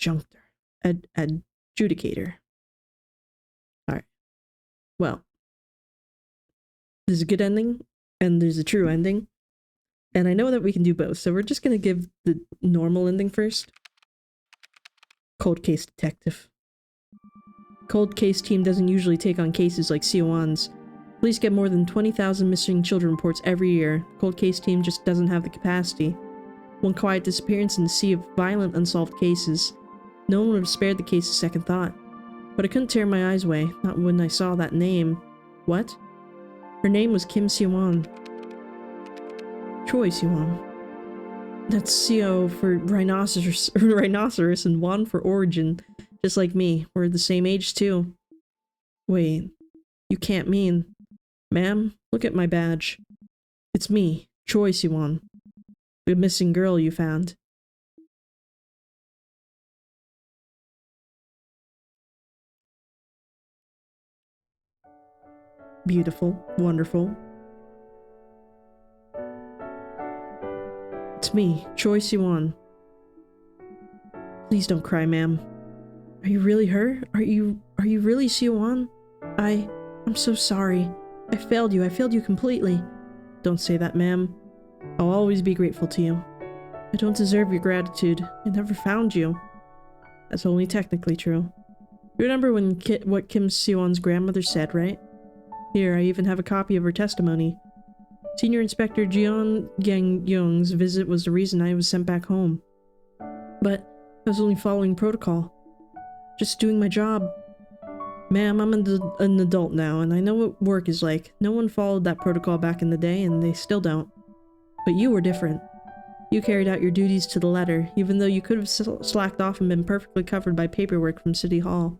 adjudicator. Alright. Well. There's a good ending, and there's a true ending. And I know that we can do both, so we're just gonna give the normal ending first. Cold case detective. Cold case team doesn't usually take on cases like CO1's. Police get more than 20,000 missing children reports every year. Cold case team just doesn't have the capacity. One quiet disappearance in the sea of violent unsolved cases. No one would have spared the case a second thought. But I couldn't tear my eyes away, not when I saw that name. What? Her name was Kim Siwon. Choi Siwon. That's CO for rhinoceros and Won for origin. Just like me, we're the same age too. Wait, you can't mean... Ma'am, look at my badge. It's me, Choi Siwon. The missing girl you found. Beautiful, wonderful. It's me, Choi Siwon. Please don't cry, ma'am. Are you really her? Are you really Siwon? I'm so sorry. I failed you completely. Don't say that, ma'am. I'll always be grateful to you. I don't deserve your gratitude. I never found you. That's only technically true. You remember what Kim Siwon's grandmother said, right? Here, I even have a copy of her testimony. Senior Inspector Jeon Gyeong's visit was the reason I was sent back home. But I was only following protocol. Just doing my job. Ma'am, I'm an adult now, and I know what work is like. No one followed that protocol back in the day, and they still don't. But you were different. You carried out your duties to the letter, even though you could have slacked off and been perfectly covered by paperwork from City Hall.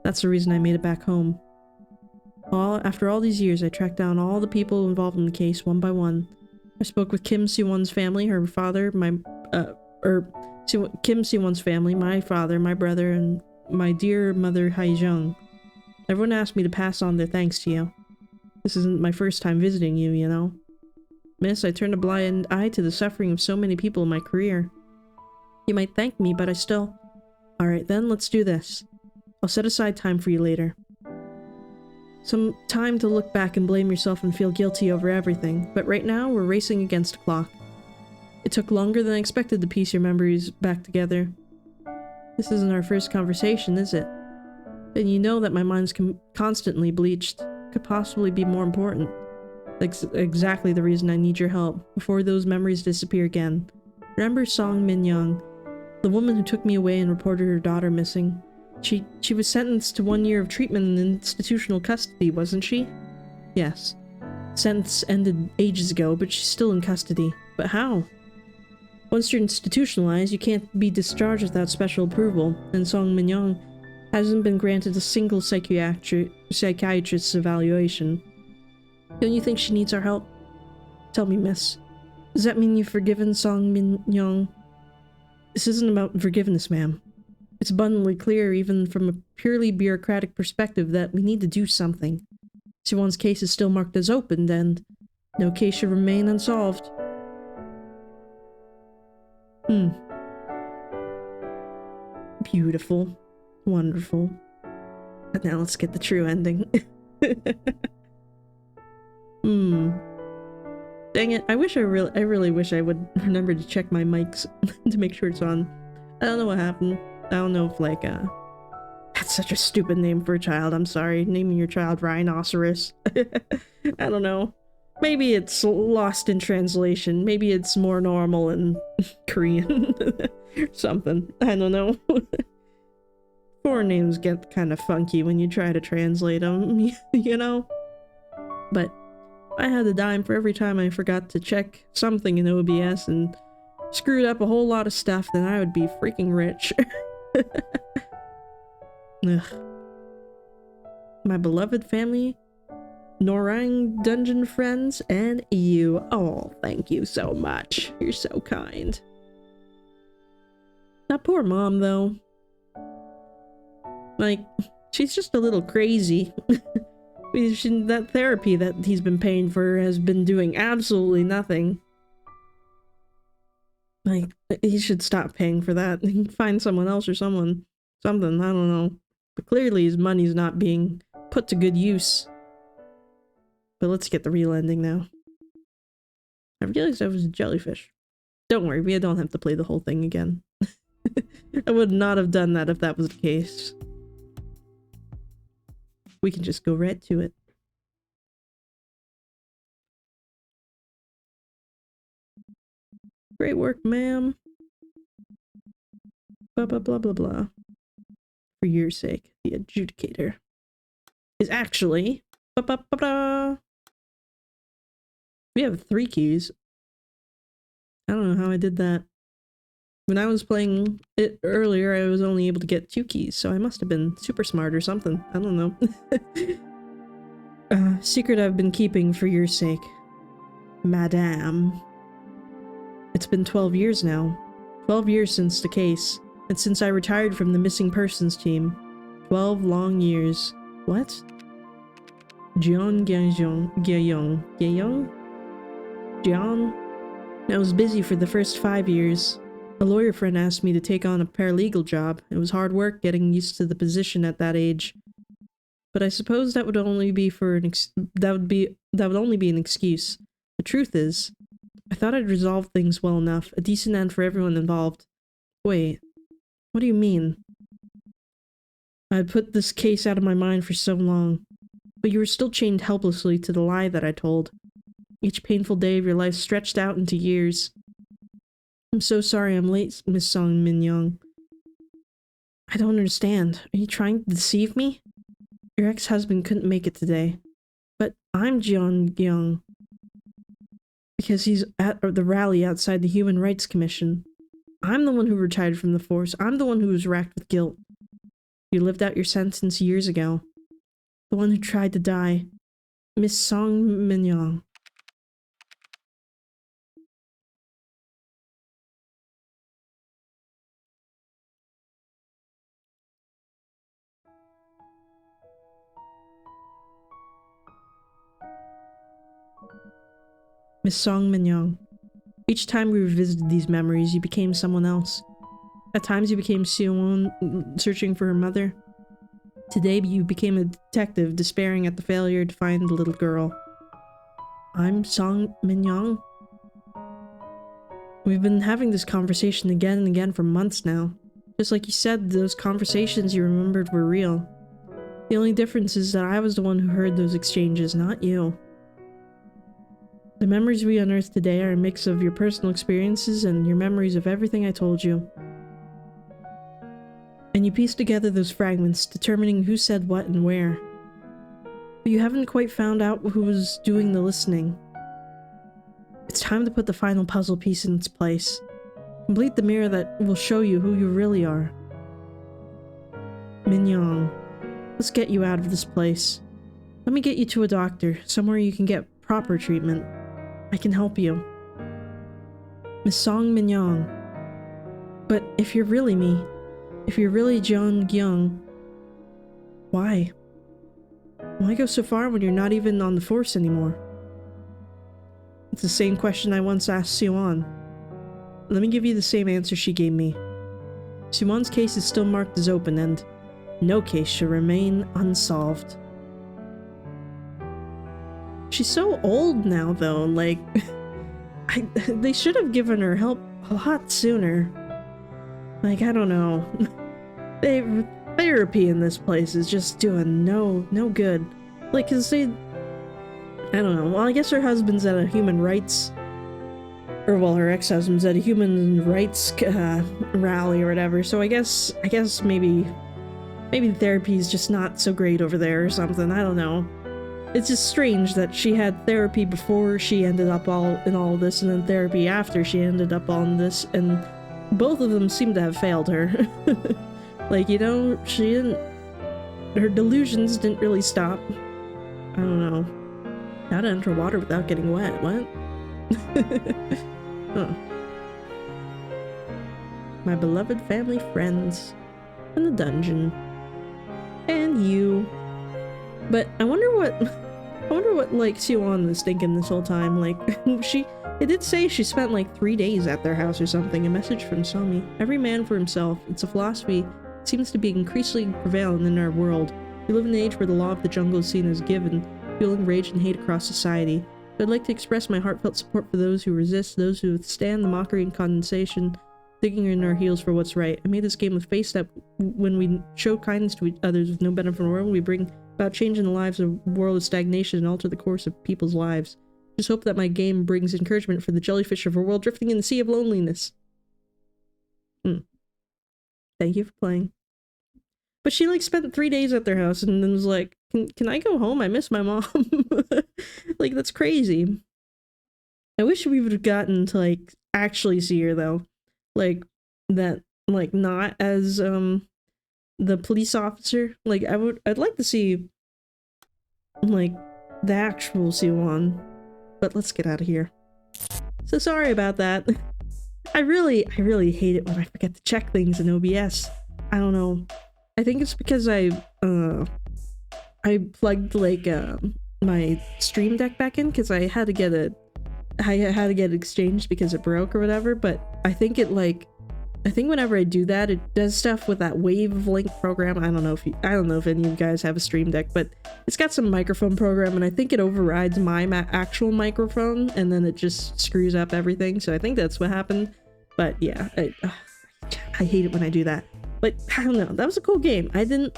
That's the reason I made it back home. After all these years, I tracked down all the people involved in the case one by one. I spoke with Kim Si-won's family, her father, Kim Si-won's family, my father, my brother, and my dear mother Hae-jung. Everyone asked me to pass on their thanks to you. This isn't my first time visiting you, you know. Miss, I turned a blind eye to the suffering of so many people in my career. You might thank me, but I still... Alright then, let's do this. I'll set aside time for you later. Some time to look back and blame yourself and feel guilty over everything, but right now we're racing against the clock. It took longer than I expected to piece your memories back together. This isn't our first conversation, is it? And you know that my mind's constantly bleached. Could possibly be more important. Exactly the reason I need your help, before those memories disappear again. Remember Song Min-young, the woman who took me away and reported her daughter missing? She was sentenced to 1 year of treatment in institutional custody, wasn't she? Yes. Sentence ended ages ago, but she's still in custody. But how? Once you're institutionalized, you can't be discharged without special approval, and Song Min-young hasn't been granted a single psychiatrist's evaluation. Don't you think she needs our help? Tell me, miss. Does that mean you've forgiven Song Min-young? This isn't about forgiveness, ma'am. It's abundantly clear, even from a purely bureaucratic perspective, that we need to do something. Si-won's case is still marked as opened, and no case should remain unsolved. Beautiful. Wonderful. But now let's get the true ending. Dang it, I really wish I would remember to check my mics to make sure it's on. I don't know what happened. I don't know if, like, that's such a stupid name for a child, I'm sorry. Naming your child Rhinoceros. I don't know. Maybe it's lost in translation. Maybe it's more normal in Korean. Something. I don't know. Foreign names get kind of funky when you try to translate them, you know? But I had a dime for every time I forgot to check something in OBS and screwed up a whole lot of stuff, then I would be freaking rich. Ugh. My beloved family, Norang Dungeon friends, and you. Oh, thank you so much. You're so kind. That poor mom, though. Like, she's just a little crazy. That therapy that he's been paying for has been doing absolutely nothing. Like, he should stop paying for that. He can find someone else or something, I don't know. But clearly his money's not being put to good use. But let's get the real ending now. I realized I was a jellyfish. Don't worry, we don't have to play the whole thing again. I would not have done that if that was the case. We can just go right to it. Great work, ma'am. Blah, blah, blah, blah, blah. For your sake, the adjudicator is actually... Ba, ba, ba, ba. We have 3 keys. I don't know how I did that. When I was playing it earlier, I was only able to get 2 keys, so I must have been super smart or something. I don't know. Secret I've been keeping for your sake. Madame. It's been 12 years now. 12 years since the case, and since I retired from the missing persons team. 12 long years. What? Jeon Gyeong. Jeon? I was busy for the first 5 years. A lawyer friend asked me to take on a paralegal job. It was hard work getting used to the position at that age. But I suppose that would only be that would only be an excuse. The truth is, I thought I'd resolved things well enough, a decent end for everyone involved. Wait, what do you mean? I'd put this case out of my mind for so long, but you were still chained helplessly to the lie that I told. Each painful day of your life stretched out into years. I'm so sorry I'm late, Miss Song Min-young. I don't understand. Are you trying to deceive me? Your ex-husband couldn't make it today. But I'm Jeon Gyeong. because he's at the rally outside the Human Rights Commission. I'm the one who retired from the force. I'm the one who was racked with guilt. You lived out your sentence years ago. The one who tried to die. Miss Song Minyong. Miss Song Minyong. Each time we revisited these memories, you became someone else. At times you became Seowon, searching for her mother. Today you became a detective, despairing at the failure to find the little girl. I'm Song Minyong. We've been having this conversation again and again for months now. Just like you said, those conversations you remembered were real. The only difference is that I was the one who heard those exchanges, not you. The memories we unearthed today are a mix of your personal experiences and your memories of everything I told you. And you pieced together those fragments, determining who said what and where. But you haven't quite found out who was doing the listening. It's time to put the final puzzle piece in its place. Complete the mirror that will show you who you really are. Minyong, let's get you out of this place. Let me get you to a doctor, somewhere you can get proper treatment. I can help you. Miss Song Minyong. But if you're really me, if you're really Jeon Gyeong, why? Why go so far when you're not even on the force anymore? It's the same question I once asked Seowon. Let me give you the same answer she gave me. Seowon's case is still marked as open and no case should remain unsolved. She's so old now though, like, they should have given her help a lot sooner. Like, I don't know. Therapy in this place is just doing no good. Like, cause they, I don't know, well I guess her husband's at a human rights, or well her ex-husband's at a human rights rally or whatever, so I guess maybe therapy is just not so great over there or something, I don't know. It's just strange that she had therapy before she ended up all in all this, and then therapy after she ended up on this, and both of them seem to have failed her. Like, you know, her delusions didn't really stop. I don't know. How to enter water without getting wet, what? Huh. My beloved family friends in the dungeon. And you. But I wonder what like Seowon was thinking this whole time. Like, it did say she spent like 3 days at their house or something. A message from Somi. Every man for himself. It's a philosophy that seems to be increasingly prevalent in our world. We live in an age where the law of the jungle is seen as given, fueling rage and hate across society. I'd like to express my heartfelt support for those who resist, those who withstand the mockery and condensation, digging in our heels for what's right. I made this game with faith that when we show kindness to others with no benefit in the world, we bring about change in the lives of a world of stagnation and alter the course of people's lives. Just hope that my game brings encouragement for the jellyfish of our world drifting in the sea of loneliness. Thank you for playing. But she like spent 3 days at their house and then was like, can I go home? I miss my mom. Like, that's crazy. I wish we would have gotten to like actually see her though. Like that, like not as the police officer. Like I'd like to see like the actual Seowon. But let's get out of here. So sorry about that. I really hate it when I forget to check things in OBS. I don't know. I think it's because I plugged like my Stream Deck back in because I had to get it exchanged because it broke or whatever, but I think whenever I do that, it does stuff with that wavelength program. I don't know if any of you guys have a Stream Deck, but it's got some microphone program, and I think it overrides my actual microphone, and then it just screws up everything. So I think that's what happened. But yeah, I hate it when I do that. But I don't know. That was a cool game. I think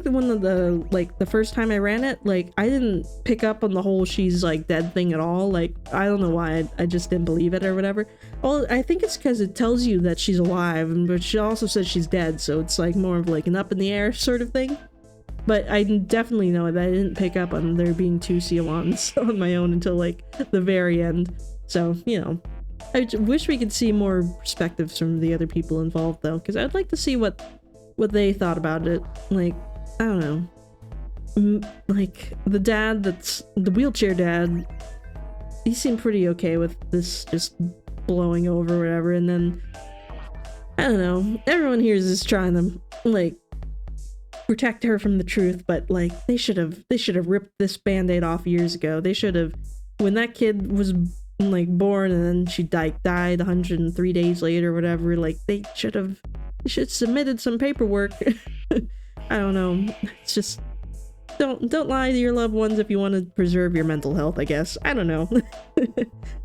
the first time I ran it, like, I didn't pick up on the whole she's like dead thing at all. Like, I don't know why I just didn't believe it or whatever. Well, I think it's because it tells you that she's alive, but she also says she's dead, so it's like more of like an up in the air sort of thing. But I definitely know that I didn't pick up on there being two Seowons on my own until like the very end. So, you know, I wish we could see more perspectives from the other people involved, though, because I'd like to see what they thought about it. Like, I don't know. Like, the dad that's the wheelchair dad, he seemed pretty okay with this just blowing over or whatever, and then I don't know, everyone here is just trying to like protect her from the truth, but like they should have ripped this band-aid off years ago. They should have, when that kid was like born and then she died 103 days later or whatever, like they should submitted some paperwork. I don't know, it's just don't lie to your loved ones if you want to preserve your mental health, I guess. I don't know.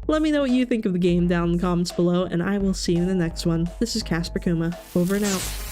Let me know what you think of the game down in the comments below, and I will see you in the next one. This is Casper Kuma, over and out.